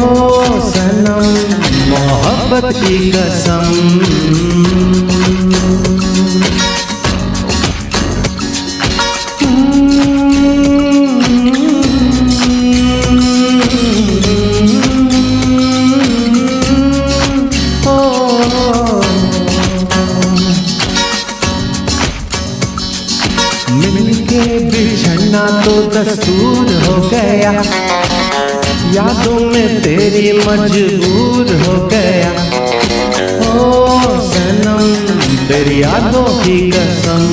सनम मोहब्बत की कसम, मिलके बिछड़ना तो दस्तूर हो गया, यादों में तेरी मजबूर हो गया। ओ सनम तेरी यादों की कसम,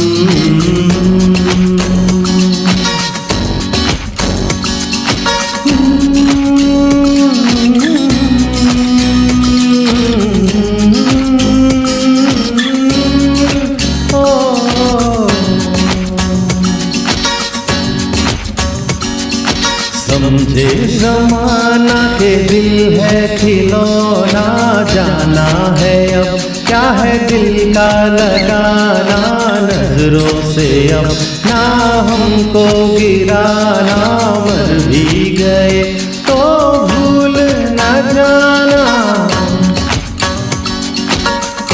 समझे जमाना के दिल है खिलौना, जाना है अब क्या है दिल का लगाना। नजरों से अब ना हमको गिराना, मर भी गए तो भूल न जाना।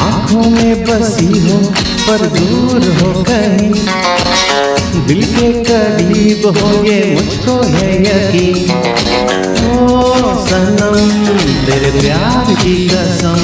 आंखों में बसी हो पर दूर हो कहीं, दिल के करीब हो ये मुझको है यकीन। ओ सनम तेरे प्यार की कसम,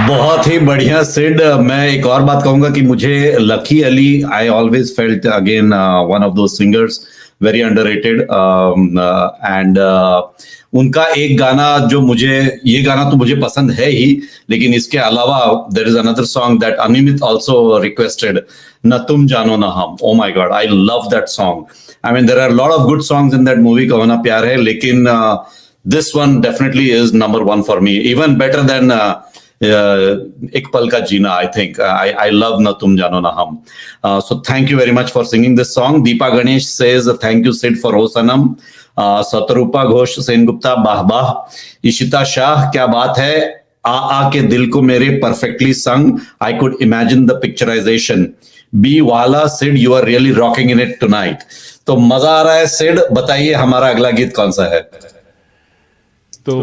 बहुत ही बढ़िया सिड। मैं एक और बात कहूंगा कि मुझे lucky Ali, I always felt again one of those singers, very underrated. And उनका एक गाना जो मुझे, ये गाना तो मुझे पसंद है ही, लेकिन इसके अलावा there is another song that Animit also requested, Na Tum Jaano Na Hum. Oh my god, I love that song. I mean there are lot of good songs in that movie, Kaho Na Pyaar Hai, लेकिन this one definitely is number one for me, even better than Ek Pal का जीना। I think I love ना तुम जानो ना हम. So thank you very much for singing this song. Deepa Ganesh says thank you Sid for O Sanam. Satarupa Ghosh, Sen Gupta वाह वाह, इशिता शाह क्या बात है, आ के दिल को मेरे परफेक्टली संग, I could imagine the picturisation, बी वाला, Sid you are really rocking in it tonight. तो मजा आ रहा है सिड, बताइए हमारा अगला गीत कौन सा है? तो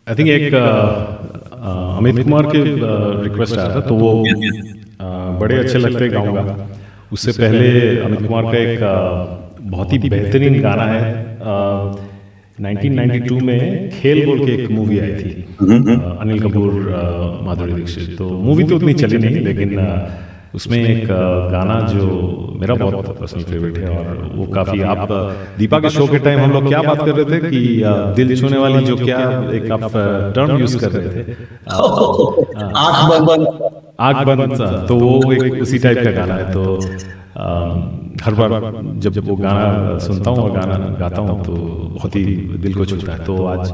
आई थिंक एक अमित कुमार के रिक्वेस्ट आया था, तो वो बड़े अच्छे लगते गाऊंगा। उससे पहले अमित कुमार का एक बहुत ही बेहतरीन गाना है, 1992 में खेल बोल के एक मूवी आई थी, अनिल कपूर, माधुरी दीक्षित। तो मूवी तो उतनी चली नहीं, लेकिन उसमें एक गाना जो मेरा बहुत पर्सनल फेवरेट है, और वो काफी, आप दीपा के शो के टाइम हम लोग क्या बात कर रहे थे कि दिल छूने वाली जो क्या एक आप टर्म यूज कर रहे थे, आंख बंद, तो वो एक उसी टाइप का गाना है। तो हर बार जब वो गाना सुनता हूँ और गाना गाता हूँ तो बहुत ही दिल को छूता है। तो आज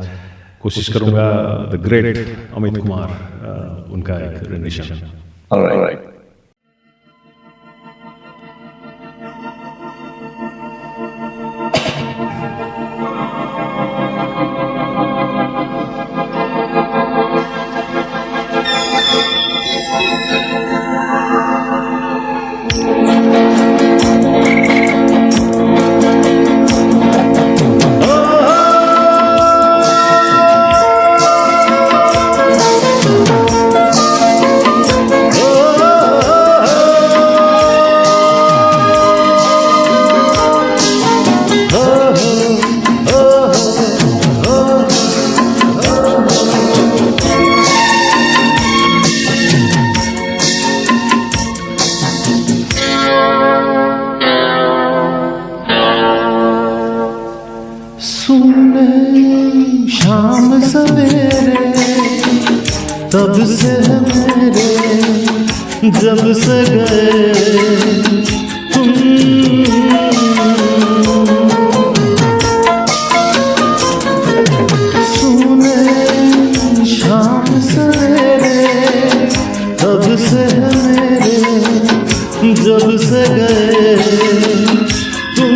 कोशिश करूंगा द ग्रेट अमित कुमार, उनका एक रेंडिशन। ऑलराइट। शाम सवेरे तब से मेरे, जब से गए तुम, सुने शाम सवेरे तब से मेरे, जब से गए तुम,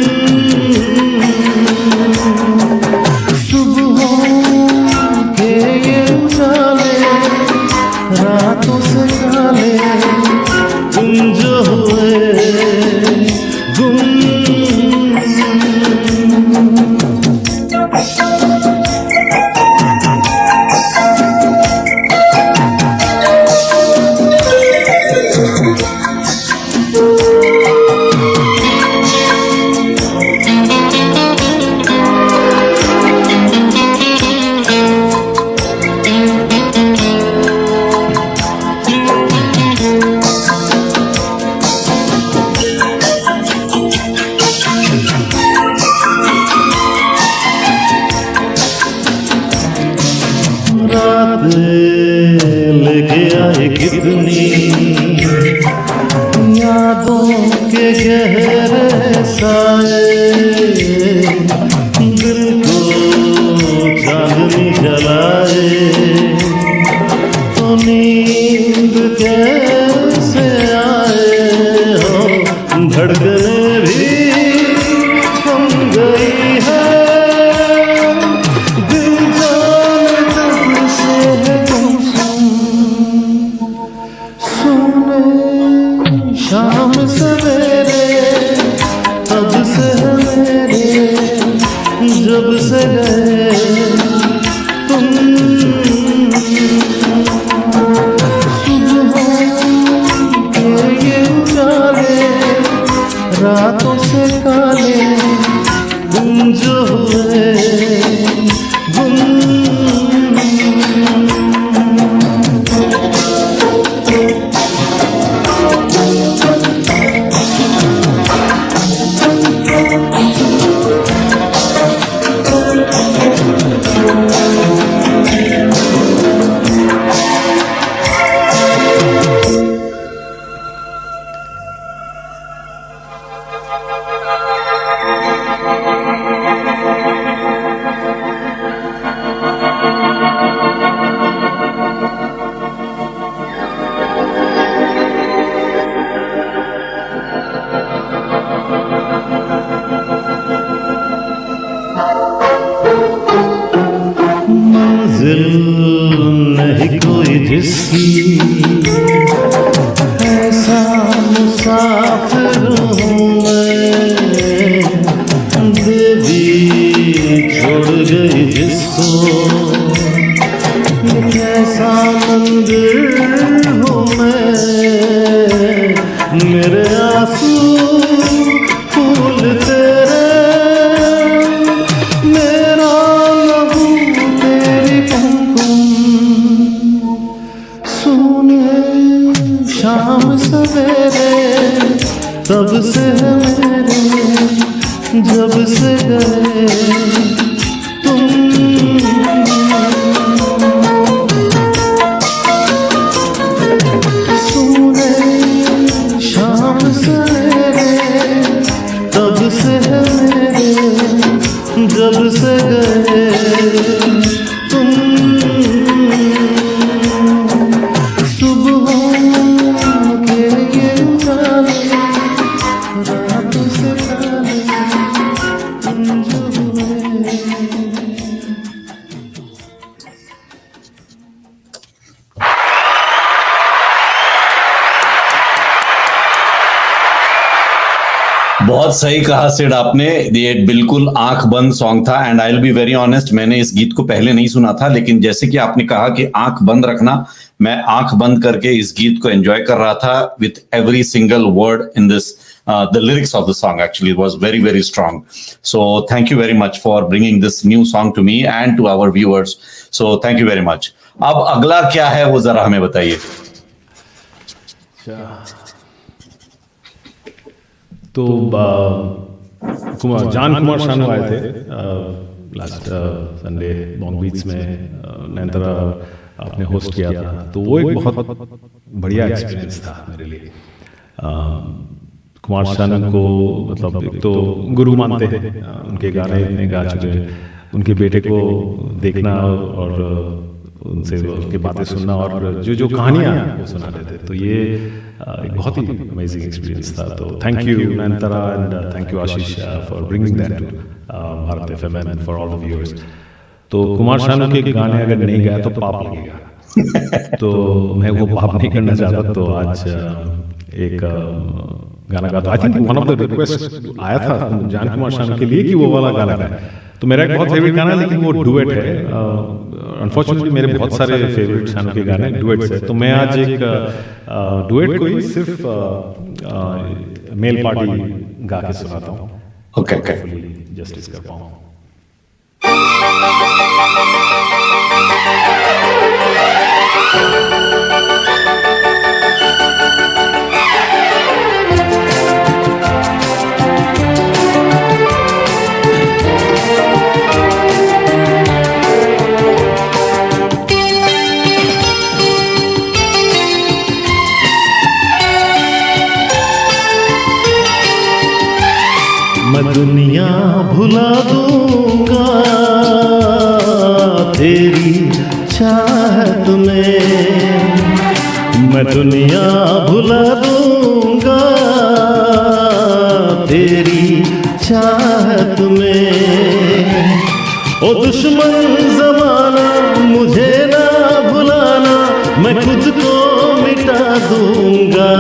रातों से काले तुम जो हुए गुम, लेके आए कितनी यादों के गहरे साए, दिल को चांदनी जलाए, तो नींद कैसे आए हो, धड़कने भी थम गई है, दिल जाने तब से है गुमसुम, सुने शाम सवेरे तब से है मेरे, जब से गए तुम, सुबह के ये उजाले रातों से काले तुम जो हुए गुम, जिसकी ऐसा मुसाफिर हूँ मैं, देवी छोड़ गई जिसको, ये कैसा मंदिर हूँ मैं, मेरे आंसू फूल तेरे, मेरा लहू तेरी कुमकुम, सुने शाम सवेरे, तब से है मेरे जब से गए तुम। सुने शाम सवेरे, तब से है मेरे जब से गए तुम। सुबह के ये उजाले, रात से काले तुम जो हुए। बहुत सही कहा सिड आपने। ये बिल्कुल आंख बंद सॉन्ग था and I will be very honest, मैंने इस गीत को पहले नहीं सुना था, लेकिन जैसे कि आपने कहा कि आंख बंद रखना, मैं आंख बंद करके इस गीत को एंजॉय कर रहा था with every single word in this the lyrics of the song actually was very very strong. So thank you very much for bringing this new song to me and to our viewers. So thank you very much. अब अगला क्या है वो जरा हमें बताइए। तो जान कुमार शानू आए थे लास्ट संडे लॉन्ग बीच में, नयनतारा आपने होस्ट किया था, तो वो एक बहुत बढ़िया एक्सपीरियंस था मेरे लिए। कुमार शानू को मतलब एक तो गुरु मानते हैं, उनके गाने इतने गा चुके, उनके बेटे को देखना और उनसे उनकी बातें सुनना और जो जो कहानियाँ वो सुनाते थे, तो ये एक बहुत ही अमेजिंग एक्सपीरियंस था। तो thank you Nayantara and thank you Ashish for bringing that to Bharat FM and for all the viewers. तो कुमार शानू के गाने अगर नहीं गाए तो पाप लगेगा, तो मैं वो पाप नहीं करना चाहता। तो आज एक गाना गाता, आई think one of the request आया था जान कुमार शानू के लिए कि वो वाला गाना गाए, तो मेरा एक बहुत फेवरेट गाना है, लेकिन वो डुएट है। अनफॉर्चुनेटली मेरे बहुत सारे फेवरेट शानू के गाने डुएट्स है, तो मैं आज एक डुएट को ही सिर्फ मेल पार्टी गा के सुनाता हूँ। ओके जस्टिस कर पाऊँ। मैं दुनिया भुला दूंगा तेरी चाहत में, मैं दुनिया भुला दूंगा तेरी चाहत में। ओ दुश्मन जमाना मुझे ना भुलाना, मैं खुद को मिटा दूंगा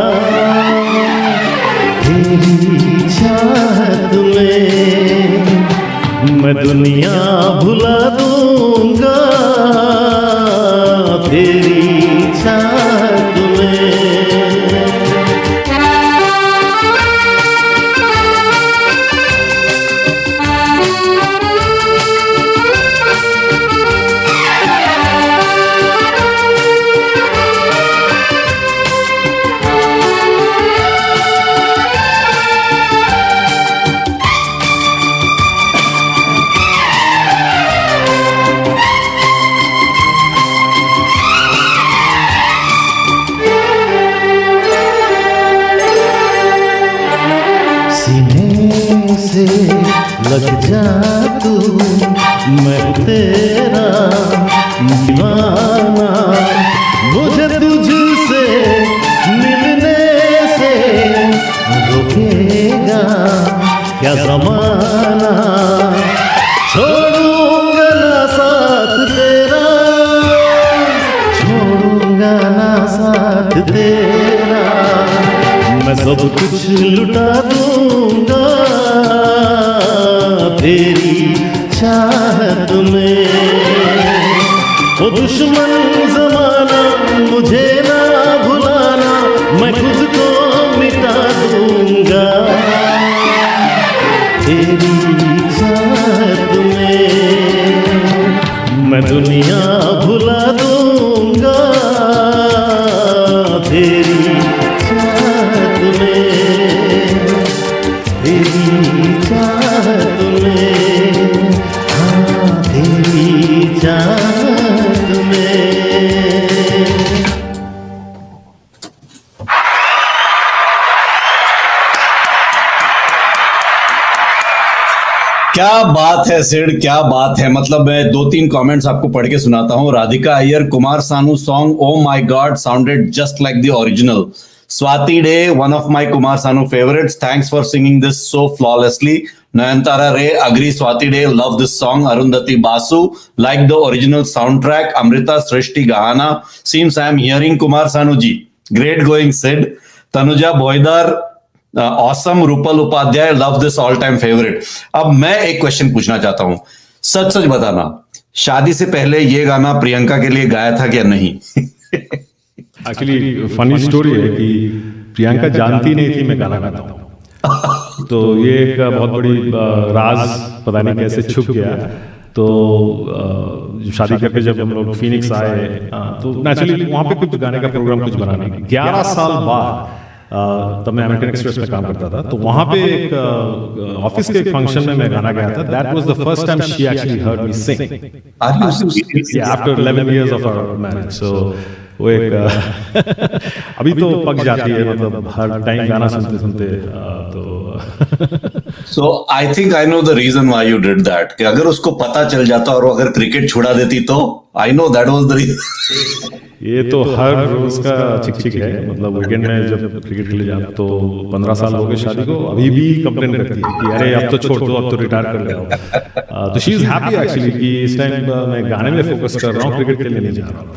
तेरी चाहत में। मैं दुनिया भुला दूंगा तेरी चाहत में। से लग जा तू, मैं तेरा दीवाना, मुझे तुझसे मिलने से रोकेगा क्या ज़माना। छोड़ूंगा ना साथ तेरा, छोड़ूंगा साथ तेरा मैं सब कुछ लुटा दूंगा तेरी चाहत में। ओ दुश्मन ज़माना मुझे ना भुलाना, मैं खुद को मिटा दूंगा तेरी चाहत में। मैं दुनिया भुला दूंगा तेरी चाहत में, तेरी चाहत में, हाँ तेरी चाहत में। क्या बात है सिड, क्या बात है। मतलब मैं 2-3 कमेंट्स आपको पढ़ के सुनाता हूं। Radhika Iyer, Kumar Sanu song oh my god sounded just like the original. Swati Dey, one of my Kumar Sanu favourites, thanks for singing this so flawlessly. Nayantara Ray, agree Swati Dey, love this song. Arundhati Basu, like the original sound track. Amrita Srishti Gahana, seems I am hearing Kumar Sanu ji, great going Sid. Tanuja Bhoidar, awesome. Rupal Upadhyay, love this all time favourite. अब मैं एक क्वेश्चन पूछना चाहता हूं, सच सच बताना, शादी से पहले ये गाना प्रियंका के लिए गाया था क्या नहीं? एक्चुअली फनी स्टोरी है कि प्रियंका जानती नहीं थी मैं गाना गाता हूँ, तो ये एक बहुत बड़ी राज पता नहीं कैसे छुप गया। तो शादी करके जब हम लोग फिनिक्स आए तो नेचुरली वहाँ पे कुछ गाने का प्रोग्राम कुछ बनाने 11 साल बाद तब मैं अमेरिकन एक्सप्रेस में काम करता था, तो वहाँ पे एक ऑफिस के एक फंक्शन में मैं गाना गाया था। That was the first time she actually heard me sing after 11 years of our marriage. So वो एक अभी तो पक जाती है, मतलब हर टाइम गाना सुनते सुनते तो So I think I know the reason why you did that. कि अगर उसको पता चल जाता और वो अगर क्रिकेट छुड़ा देती तो I know that was the reason. ये तो हर रोज का चिक है। मतलब वीकेंड में जब क्रिकेट खेले जाते तो 15 साल हो गए शादी को, अभी भी कंप्लेन करती है कि अरे अब तो छोड़ दो, अब तो रिटायर कर ले। तो शी इज हैप्पी एक्चुअली कि इस टाइम मैं गाने में फोकस कर रहा हूँ, क्रिकेट खेलने नहीं जा रहा हूँ।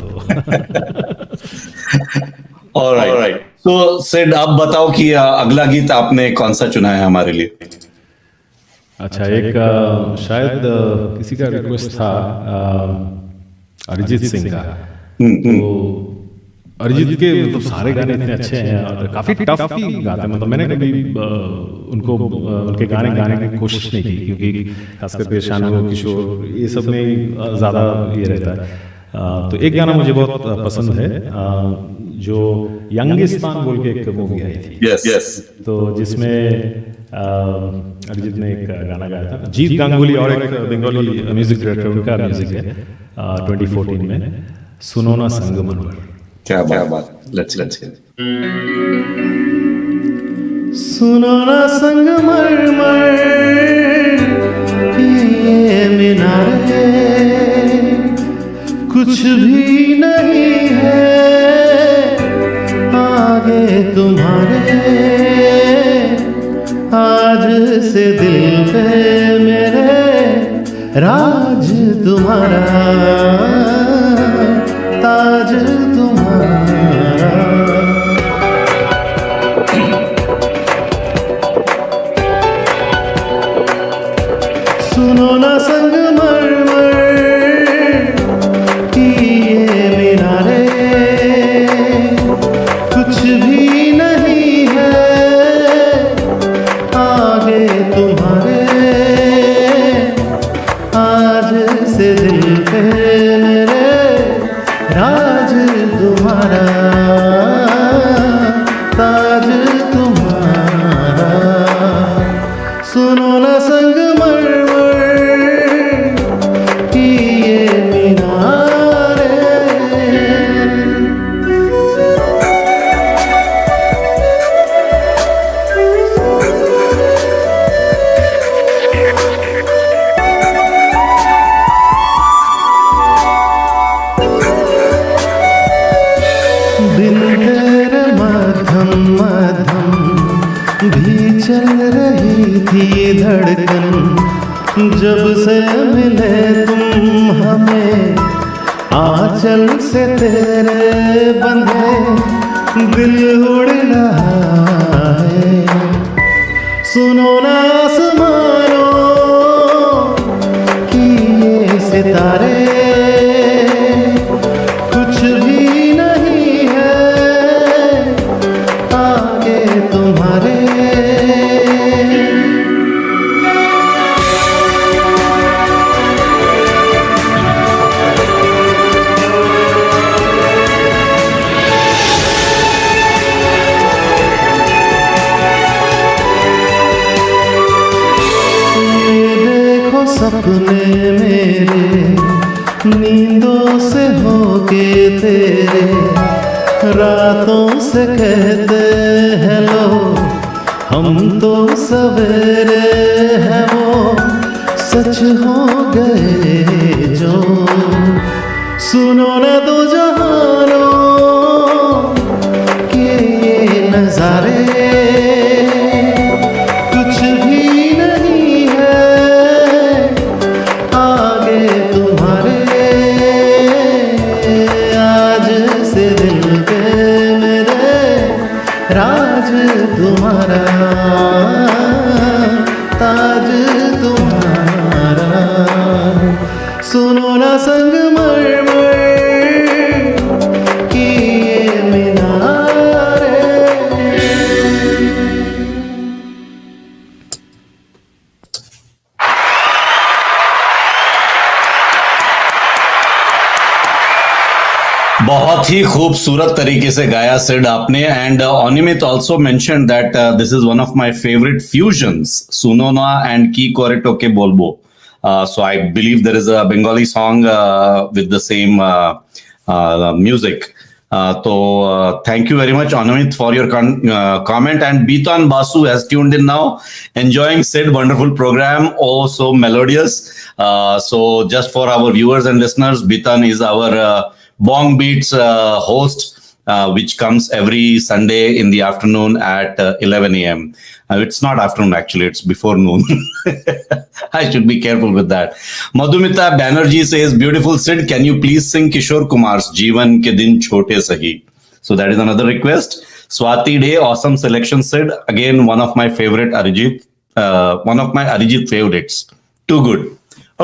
ऑलराइट, तो सिड अब बताओ कि अगला गीत आपने कौन सा चुना है हमारे लिए? अच्छा, एक शायद किसी का रिक्वेस्ट था अरिजीत सिंह का। तो अरिजीत के मतलब सारे गाने इतने अच्छे हैं और काफी टफ भी गाते हैं। मतलब मैंने कभी उनको उनके गाने गाने की कोशिश नहीं की, क्योंकि खास करके शानू किशोर ये सब में ज्यादा ये रहता है। तो एक गाना मुझे बहुत पसंद है जो यंगिस्तान बोल के एक मूवी आई थी। यस। तो जिसमें अरिजीत ने एक गाना गाया था। जीत गांगुली और एक बंगाली म्यूजिक डायरेक्टर, उनका म्यूजिक है 2014 में, सुनो ना संगमरमर। क्या बात, लेट्स सुनो ना संगमरमर ये मीनारे कुछ भी नहीं है आगे तुम्हारे, आज से दिल पे मेरे राज तुम्हारा, ताज तुम्हारा। सुनो ना संगमरमर की ये मीनारे कुछ भी नहीं है आगे तुम्हारे, आज से दिल पे मेरे राज तुम्हारा, ताज तुम्हारा। सुनो ना संगमरमर की ये मीनारे। दिन तेरे मध्यम मध्यम भी चल रही थी धड़कन, जब से मिले तुम हमें आंचल से तेरे बंधे दिल उड़ रहा है, सुनो ना आसमानों कि ये सितारे कुछ भी नहीं है आगे तुम्हारे। सपने मेरे नींदों से होके तेरे, रातों से कहते हैं लोग हम तो सवेरे हैं, वो सच हो गए जो। सुनो न दो जहानों के ये नजारे कुछ भी नहीं है आगे तुम्हारे। आज से दिल के मेरे राज तुम्हारा, ताज तुम्हारा। सुनो ना संगमरमर की ये मीनारे। बहुत ही खूबसूरत तरीके से गाया सिड आपने। And Animit also mention that this is one of my favourite fusions, Sunona and Ki Kore टोके बोलबो। So I believe there is a Bengali song with the same music. So thank you very much, Anamit, for your comment. And Bitan Basu has tuned in now, enjoying Sid wonderful program, oh so melodious. So just for our viewers and listeners, Bitan is our Bong Beats host, which comes every Sunday in the afternoon at 11 a.m. It's not afternoon, actually, it's before noon. I should be careful with that. Madhumita Banerjee says, beautiful Sid, can you please sing Kishore Kumar's Jeevan Ke Din Chote Sahi? So that is another request. Swati Day, awesome selection, Sid. Again, one of my favorite Arijit, one of my Arijit favorites. Too good.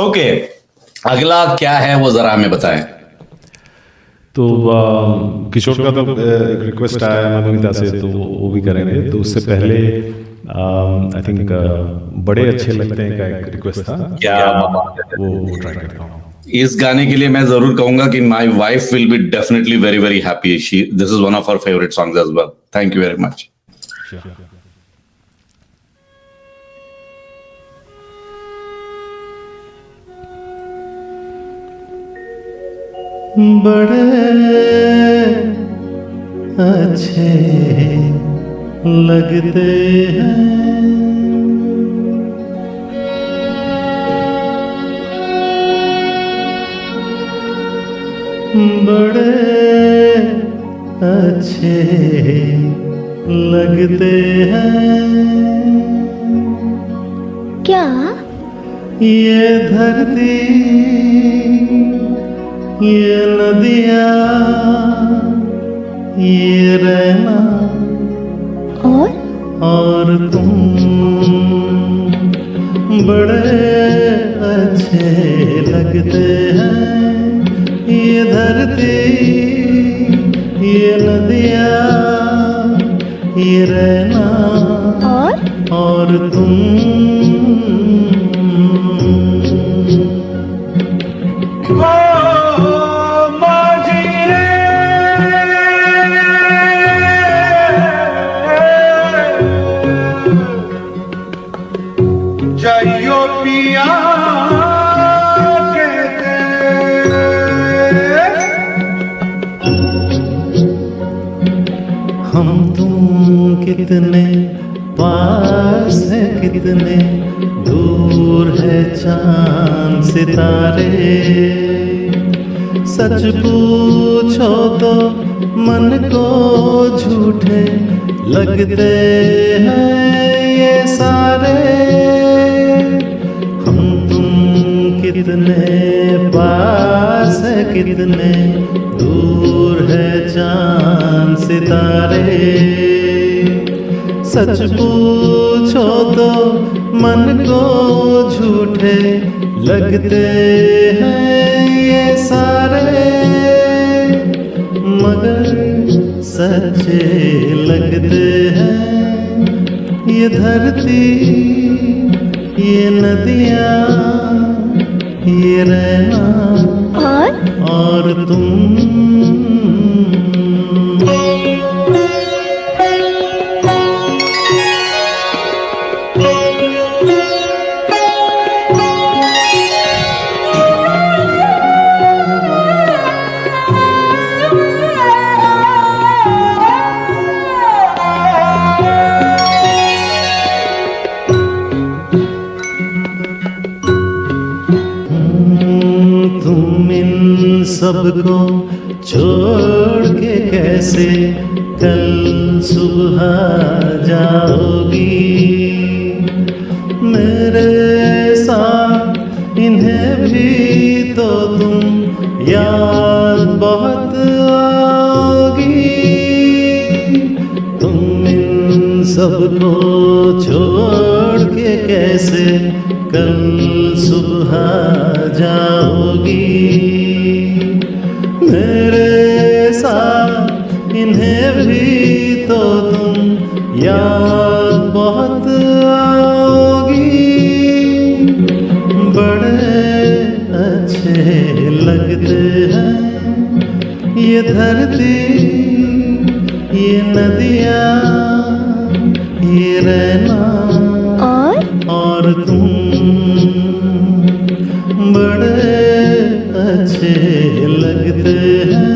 Okay. अगला क्या है वो जरा हमें बताएं। तो किशोर का तो एक रिक्वेस्ट आया मधुमिता से, तो वो भी करेंगे। तो उससे पहले आई थिंक बड़े अच्छे लगते हैं का एक रिक्वेस्ट था, क्या वो ट्राई करता हूँ। इस गाने के लिए मैं जरूर कहूंगा कि my wife will be definitely very very happy. She this is one of her favourite songs as well. Thank you very much. बड़े अच्छे लगते हैं बड़े अच्छे लगते हैं क्या ये धरती ये नदियाँ ये रहना और तुम बड़े अच्छे लगते हैं। ये धरती ये नदियाँ ये रहना और तुम हम तुम कितने पास है कितने दूर है चांद सितारे। सच पूछो तो मन को झूठे लगते हैं ये सारे। हम तुम कितने पास है कितने दूर है चांद सितारे। सच पूछो तो मन को झूठे लगते हैं ये सारे, मगर सच्चे लगते हैं ये धरती, ये नदियाँ, ये रहना और तुम। तुम इन सबको छोड़ के कैसे कल सुबह जाओगी, मेरे साथ इन्हें भी तो तुम याद बहुत आओगी। तुम इन सबको छोड़ के कैसे कल सुबह जाओगी, मेरे साथ इन्हें भी तो तुम याद बहुत आओगी। बड़े अच्छे लगते हैं ये धरती, ये नदियाँ, ये रहना और तुम। बड़े अच्छे लगते हैं।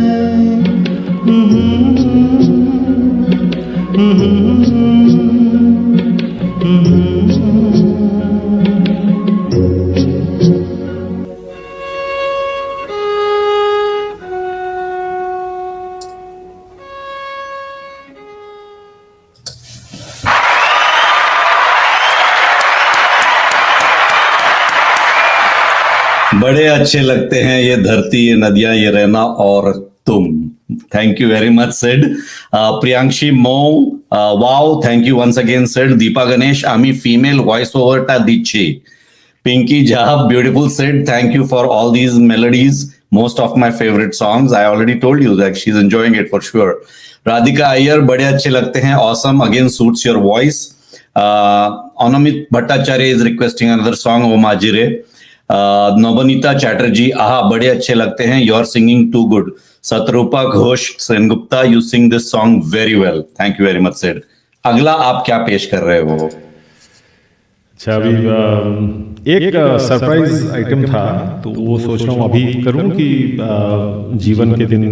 बड़े अच्छे लगते हैं ये धरती, ये नदियां, ये रहना और तुम। Thank you very much, Sid. Priyankshi Mo, wow, thank you once again, Sid. Deepa Ganesh, Ami female voiceover ta diche. Pinky Jahab, beautiful Sid. Thank you for all these melodies. Most of my favorite songs. I already told you that she's enjoying it for sure. Radhika Iyer, बड़े अच्छे लगते हैं. Awesome. Again, suits your voice. Anamit Bhattacharya is requesting another song, O Majire. Navneeta Chatterjee, आहा बड़े अच्छे लगते हैं. You are singing too good. Satarupa Ghosh Sengupta, you sing this song very well. Thank you very much Sid. अगला आप क्या पेश कर रहे हो? अच्छा, अभी एक सरप्राइज आइटम था तो वो सोच रहा हूँ अभी करूँ कि जीवन के दिन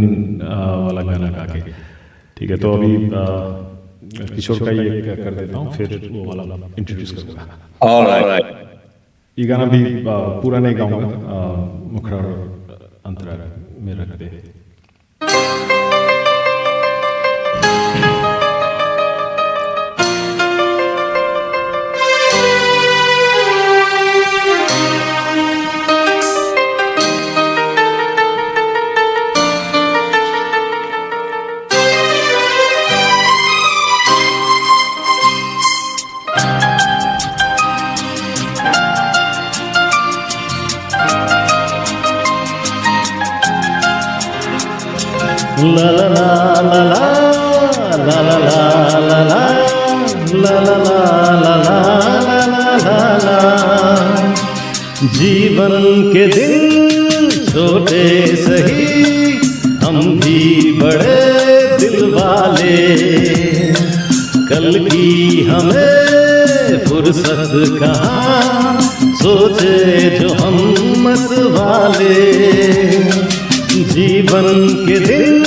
वाला गाना गा के. ठीक है, तो अभी किशोर का ये कर देता हूँ, फिर वो वाला इंट्रोड्यूस करूँगा. ऑलराइट. ये गाना भी पूरा नहीं गाऊंगा, मुखड़ा और अंतरा में रख दे. La la la la la la la la la la la la la la la la. जीवन के दिन छोटे सही, हम भी बड़े दिल वाले. कल की हमें फुर्सत कहाँ, सोचे जो हम मत वाले. जीवन के दिन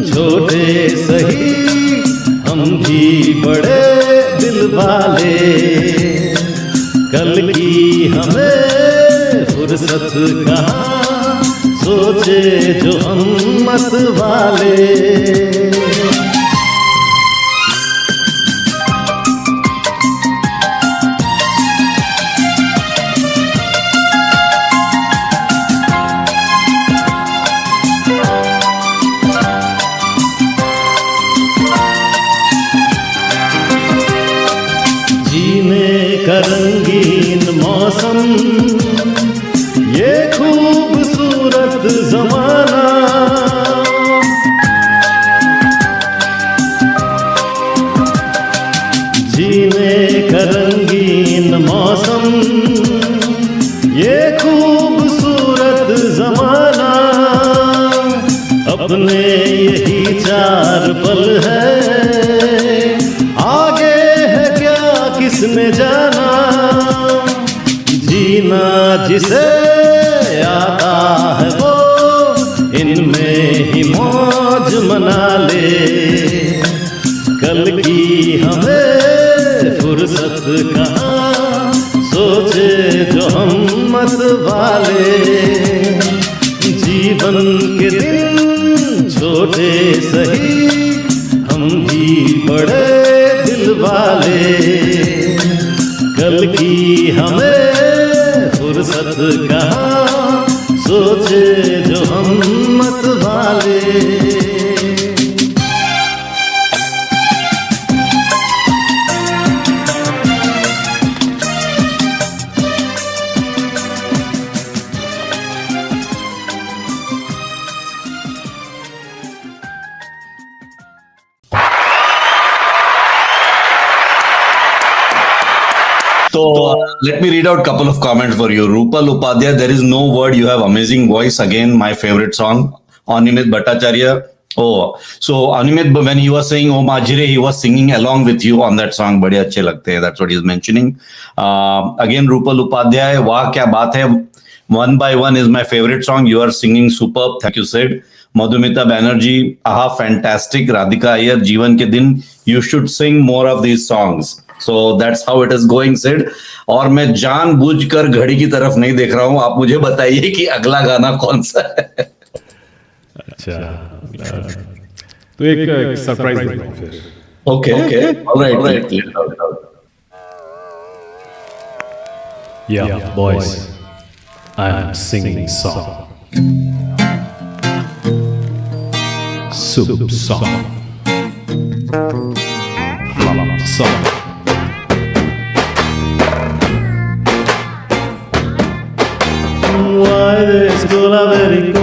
छोटे सही, हम भी बड़े दिल वाले. कल की हमें फुर्सत कहाँ, सोचे जो हम मत वाले. का रंगीन मौसम, ये खूबसूरत जमाना, जीने का रंगीन मौसम, ये खूबसूरत जमाना, अपने यही 4 पल है, आगे है क्या किसने जाना, जीना जिसे आता है वो इनमें ही मौज मना ले, कल की हमें फुर्सत कहाँ, सोचे जो हम मत वाले, जीवन के दिन छोटे सही, हम भी बड़े दिल वाले, कल की हमें फुर्सत कहाँ, सोचे जो हम मत वाले। So let me read out couple of comments for you. Rupal Upadhyay, there is no word. You have amazing voice. Again, my favorite song. Animit Bhattacharya. Oh, so Animit, when he was saying "Oh Majire," he was singing along with you on that song. बड़े अच्छे लगते हैं. That's what he's mentioning. Again, Rupal Upadhyay. वाह क्या बात है. One by One is my favorite song. You are singing superb. Thank you, Sid. Madhumita Banerjee. Aha, fantastic. Radhika Iyer. जीवन के दिन. You should sing more of these songs. So that's how it is going, Sid. और मैं जानबूझकर घड़ी की तरफ नहीं देख रहा हूं. आप मुझे बताइए कि अगला गाना कौन सा है. अच्छा, तो एक सरप्राइज देता हूँ फिर. Okay. All right. Yeah, boys, I am singing song. Soup song. Flop song. Why this cola very deep?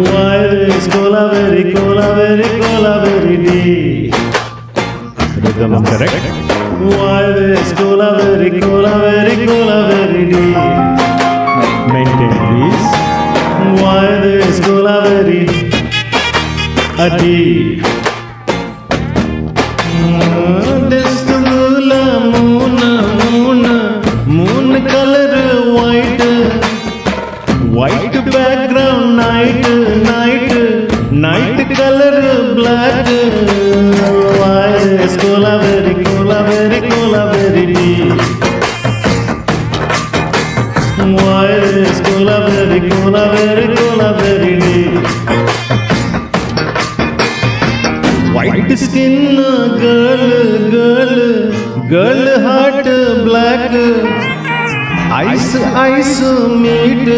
Why this cola very deep? Rhythm correct. Why this cola very deep? Maintain please. Why this cola very deep? Moon color white background, night color black. Why is cola very deep? Why is cola very deep? White skin girl heart black. Ice meet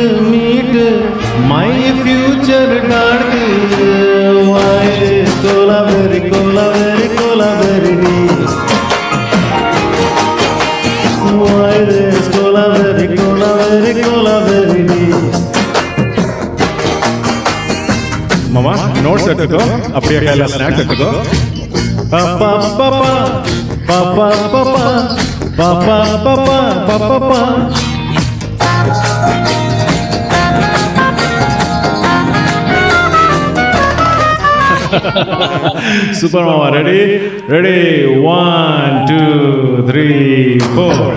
my future dark. Why is cola very deep? Why is cola very deep? Mama, notes எடுத்துக்கோ. அப்படியே கையில ஸ்நாக்ஸ் எடுத்துக்கோ. Papa papa papa papa papa papa papa. Super Mama, ready? 1, 2, 3, 4.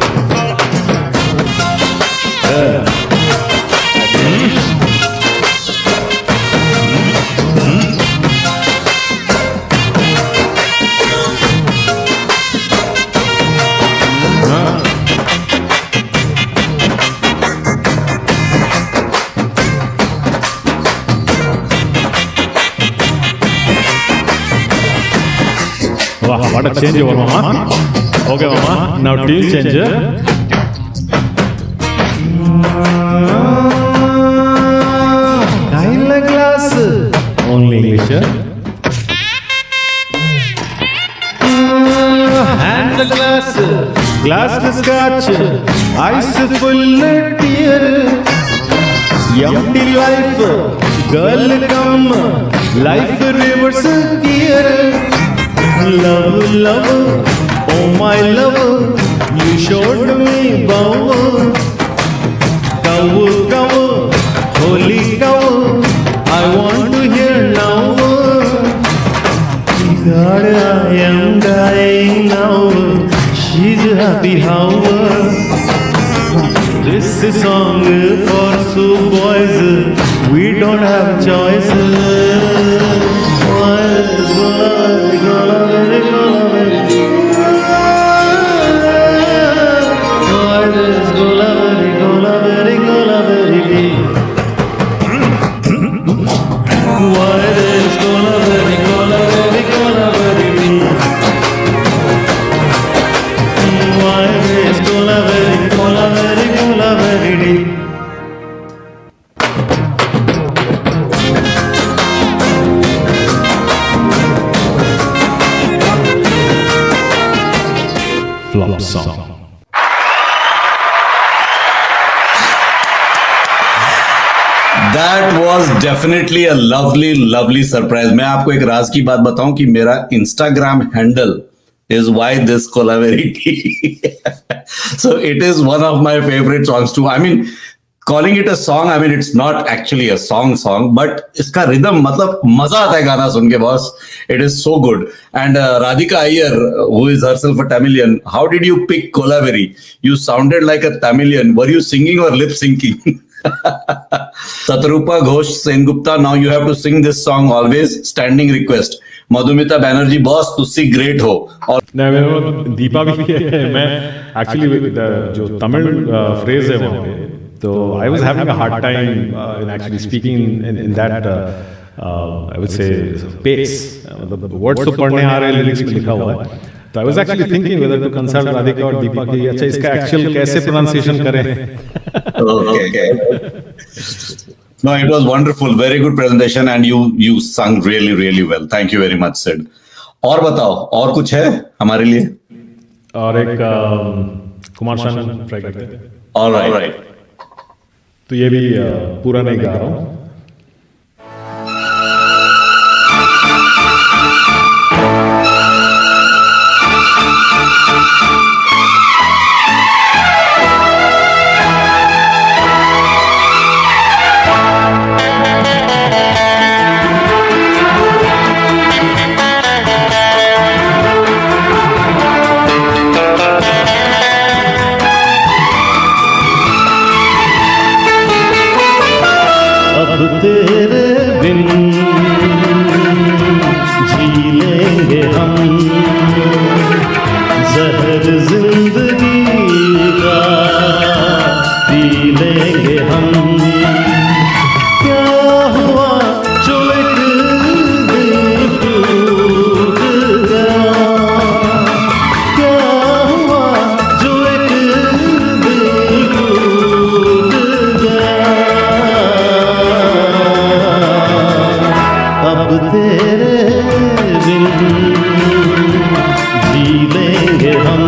Wow, what a change over, Mama. Okay, Mama. Now tune changer. Kaila glass. Only English. the glass, glass to scotch, ice full tear. Empty life, girl come, life reverse gear. Love, love, oh my love, you showed me power. Cow, cow, holy cow, I want to hear now. God, I am dying now. She's happy how. This is song for two boys. We don't have choice. Flop song. That was definitely a lovely surprise. मैं आपको एक राज की बात बताऊं कि मेरा Instagram handle is why this Collavery. So it is one of my favorite songs too. I mean, calling it a song, I mean it's not actually a song, but इसका rhythm मतलब मजा आता है गाना सुन के boss. It is so good. And Radhika Iyer, who is herself a Tamilian, how did you pick Collavery? You sounded like a Tamilian. Were you singing or lip syncing? Satarupa Ghosh Sengupta, now you have to sing this song always. Standing request. Madhumita Banerjee, boss तुसी great हो. और नहीं, दीपा भी है. मैं एक्चुअली जो तमिल फ्रेज है वहाँ पे, तो I was having a hard time in actually speaking in that I would say pace. मतलब वर्ड्स तो पढ़ने आ रहे हैं, लिरिक्स में लिखा हुआ है. तो I was actually thinking whether to consult Radhika और दीपा की अच्छा इसका एक्चुअल कैसे प्रोनाउंसिएशन करें. Okay. No, it was wonderful. Very good presentation and you sung really well. Thank you very much, Sid. और बताओ, और कुछ है हमारे लिए? और एक कुमार शानू ट्राई करते हैं. All right. तो ये भी पूरा नहीं गा रहा हूँ. तेरे बिन जी लेंगे हम जहर जिंदगी का पी लेंगे हम. क्या हुआ जो एक दिल टूट गया. क्या हुआ जो एक दिल टूट गया. अब तेरे बिन जी लेंगे हम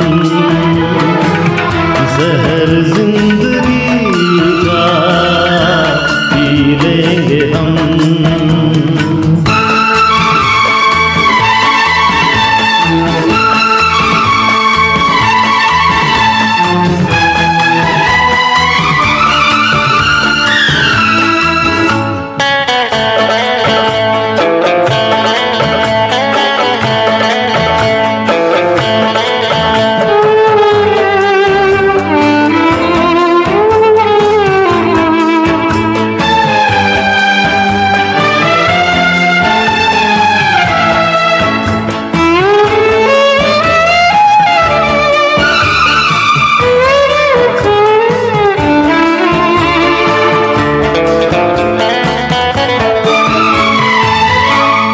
जहर जिंदगी का पी लेंगे हम.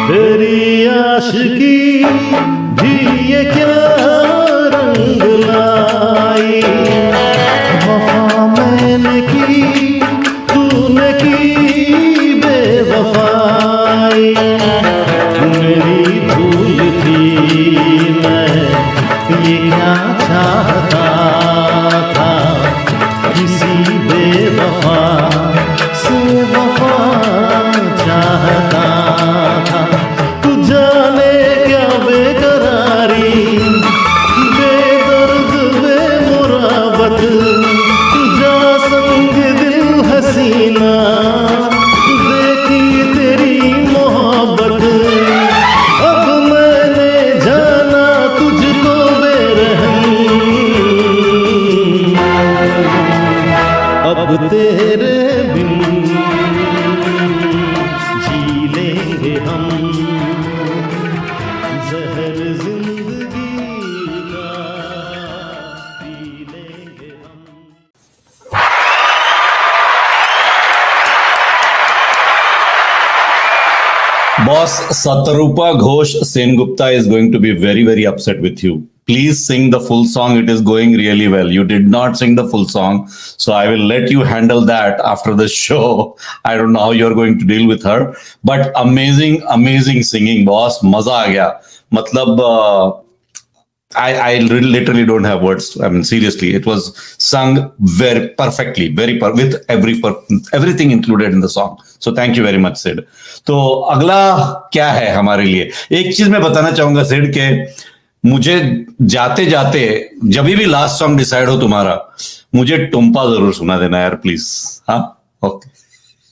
तेरी आशिकी भी ये क्या रंग लाई. वफा मैंने की तूने की बेवफाई. मेरी भूल थी मैं ये क्या Boss, Satarupa Ghosh Sengupta is going to be very, very upset with you. Please sing the full song. It is going really well. You did not sing the full song. So I will let you handle that after the show. I don't know how you're going to deal with her. But amazing, amazing singing, boss. Maza aa gaya. Matlab, I literally don't have words. I mean, seriously, it was sung very perfectly, with everything included in the song. So thank you very much, Sid. तो अगला क्या है हमारे लिए? एक चीज मैं बताना चाहूंगा सिड के मुझे जाते जाते जब भी लास्ट सॉन्ग डिसाइड हो तुम्हारा, मुझे टुम्पा जरूर सुना देना यार प्लीज. हाँ, ओके,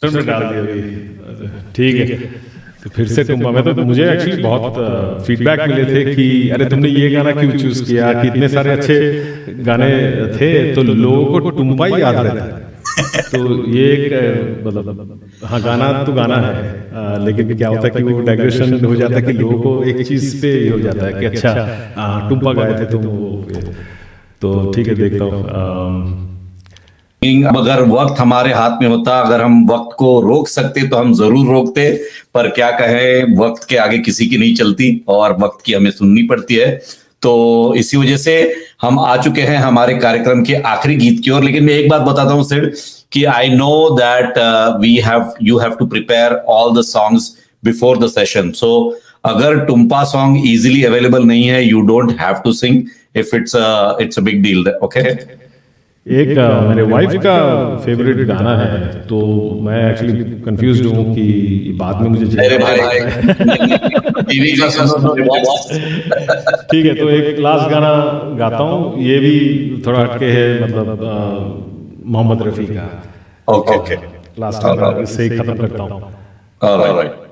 डाल दिया अभी. ठीक है, तो फिर से टुम्पा में तो मुझे एक्चुअली बहुत फीडबैक मिले थे कि अरे तुमने ये गाना क्यों चूज किया, कि इतने सारे अच्छे गाने थे तो लोगों को टुम्पा ही याद रहता है. तो ये एक मतलब हाँ गाना तो गाना है, लेकिन क्या होता है कि वो डाइग्रेशन हो जाता है कि लोगों को एक चीज पे ये हो जाता है कि अच्छा टुम्पा गाए थे तुम वो. तो ठीक है, देखता हूँ. अगर वक्त हमारे हाथ में होता, अगर हम वक्त को रोक सकते तो हम जरूर रोकते, पर क्या कहें, वक्त के आगे किसी की नहीं चलती और वक्त की हमें सुननी पड़ती है. तो इसी वजह से हम आ चुके हैं हमारे कार्यक्रम के आखिरी गीत की ओर. लेकिन मैं एक बात बताता हूँ सिड कि I know that you have to prepare all the songs before the session. So अगर टुम्पा सॉन्ग इजीली अवेलेबल नहीं है, you don't have to sing if it's a big deal. Okay, एक मेरे वाइफ का फेवरेट गाना है, तो मैं एक्चुअली कंफ्यूज्ड हूँ कि बाद में मुझे अरे भाई टीवी का सुनो. ठीक है, तो एक लास्ट गाना गाता हूँ. ये भी थोड़ा हटके है, मतलब मोहम्मद रफी का. ओके, लास्ट गाना, इससे ही खत्म करता हूँ. ऑलराइट.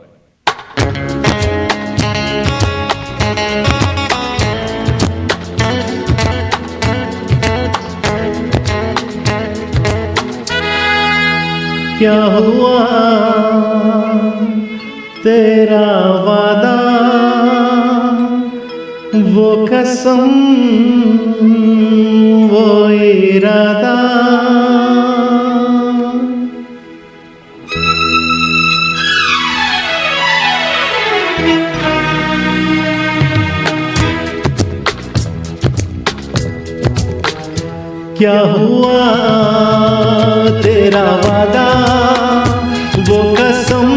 क्या हुआ तेरा वादा, वो कसम, वो इरादा, क्या हुआ तेरा वादा, वो कसम,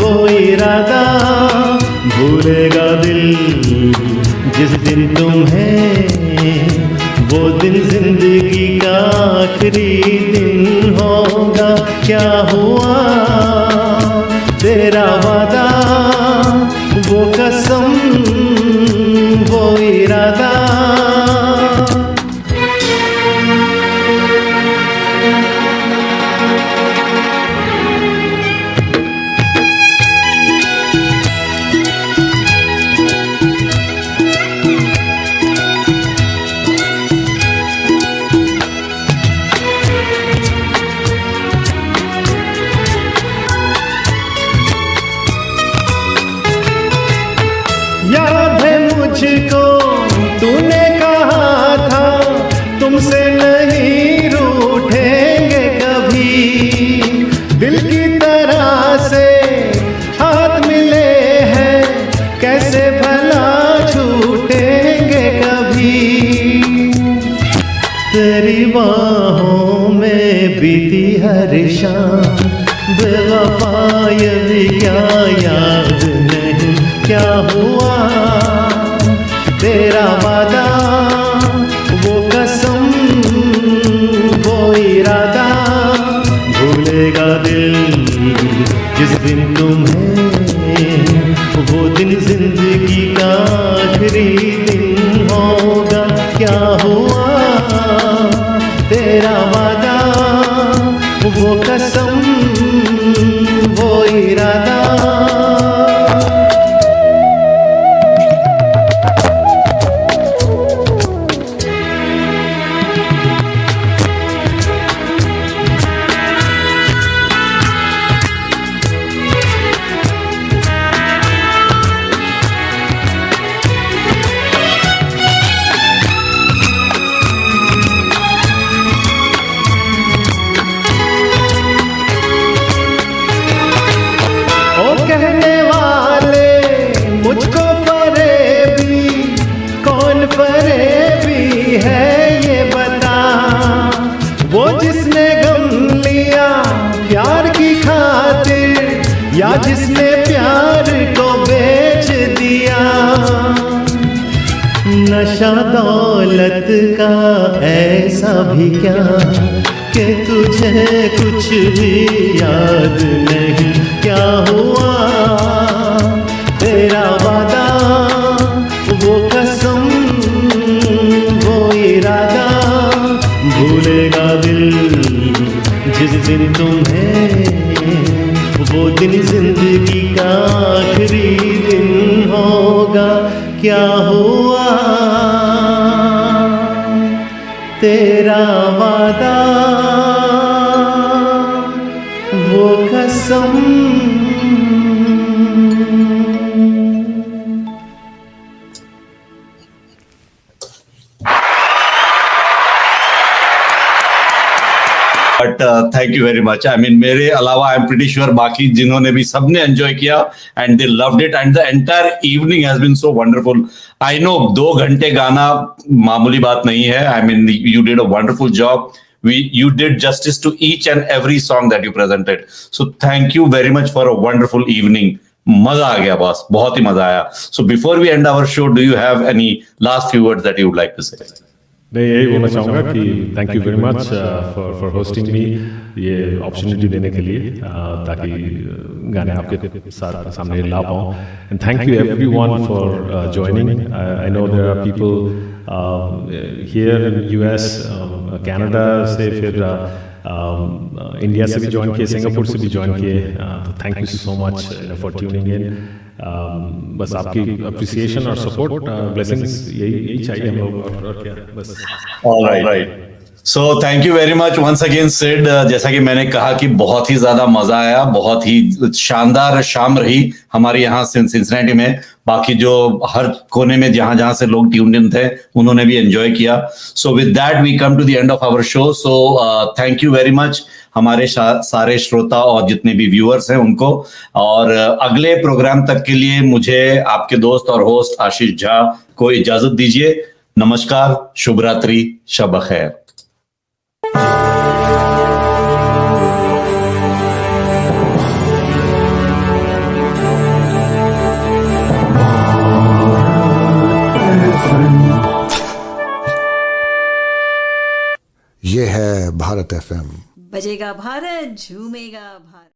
वो इरादा, भूलेगा दिल जिस दिन तुम्हें, वो दिन जिंदगी का आखिरी दिन होगा. क्या हुआ तेरा वादा, वो कसम, वो इरादा. याद है मुझको तूने कहा था, तुमसे नहीं रूठेंगे कभी. दिल की तरह से हाथ मिले हैं, कैसे भला छूटेंगे कभी. तेरी बाहों में बीती हर शाम, बेवफा ये भी क्या याद नहीं. क्या हुआ तेरा वादा, वो कसम, वो इरादा, भूलेगा दिल जिस दिन तुम्हें, वो दिन जिंदगी का आखिरी दिन होगा. क्या हुआ तेरा वादा, वो कसम, वो इरादा. जिसने प्यार को बेच दिया, नशा दौलत का ऐसा भी क्या कि तुझे कुछ भी याद नहीं। क्या हुआ तेरा वादा, वो कसम, वो इरादा, भूलेगा दिल जिस दिन तुम्हें, वो दिन जिंदगी का आखिरी दिन होगा। क्या हुआ तेरा वादा, वो कसम। But thank you very much. I mean मेरे अलावा आई एम प्रीटी श्योर बाकी जिन्होंने भी सबने एंजॉय किया and they loved it and the entire evening has been so wonderful. I know 2 घंटे गाना मामूली बात नहीं है। I mean you did a wonderful job. You did justice to each and every song that you presented. So thank you very much for a wonderful evening. मजा आ गया बॉस, बहुत ही मजा आया। So before we end our show, do you have any last few words that you would like to say? मैं यही बोलना चाहूँगा कि thank you very much for hosting मी, ये अपॉर्चुनिटी देने के लिए ताकि गाने आपके सामने ला पाऊँ। And thank you everyone for joining. I know there are people here in US, Canada से, फिर इंडिया से भी ज्वाइन किए, सिंगापुर से भी ज्वाइन किए। तो thank you so much for tuning in. बस आपकी अप्रिसिएशन और सपोर्ट, ब्लेसिंग्स यही चाहिए हम लोग, और क्या बस। All right. So thank you very much once again Sid। जैसा कि मैंने कहा कि बहुत ही ज्यादा मजा आया, बहुत ही शानदार शाम रही हमारे यहाँ सिंसिनाटी में। बाकी जो हर कोने में जहां जहां से लोग ट्यून्ड इन थे उन्होंने भी एंजॉय किया। So with that we come to the end of our show. So thank you very much हमारे सारे श्रोता और जितने भी व्यूअर्स हैं उनको। और अगले प्रोग्राम तक के लिए मुझे आपके दोस्त और होस्ट आशीष झा को इजाजत दीजिए। नमस्कार, शुभ रात्रि, शब खैर। ये है भारत एफएम। बजेगा भारत, झूमेगा भारत।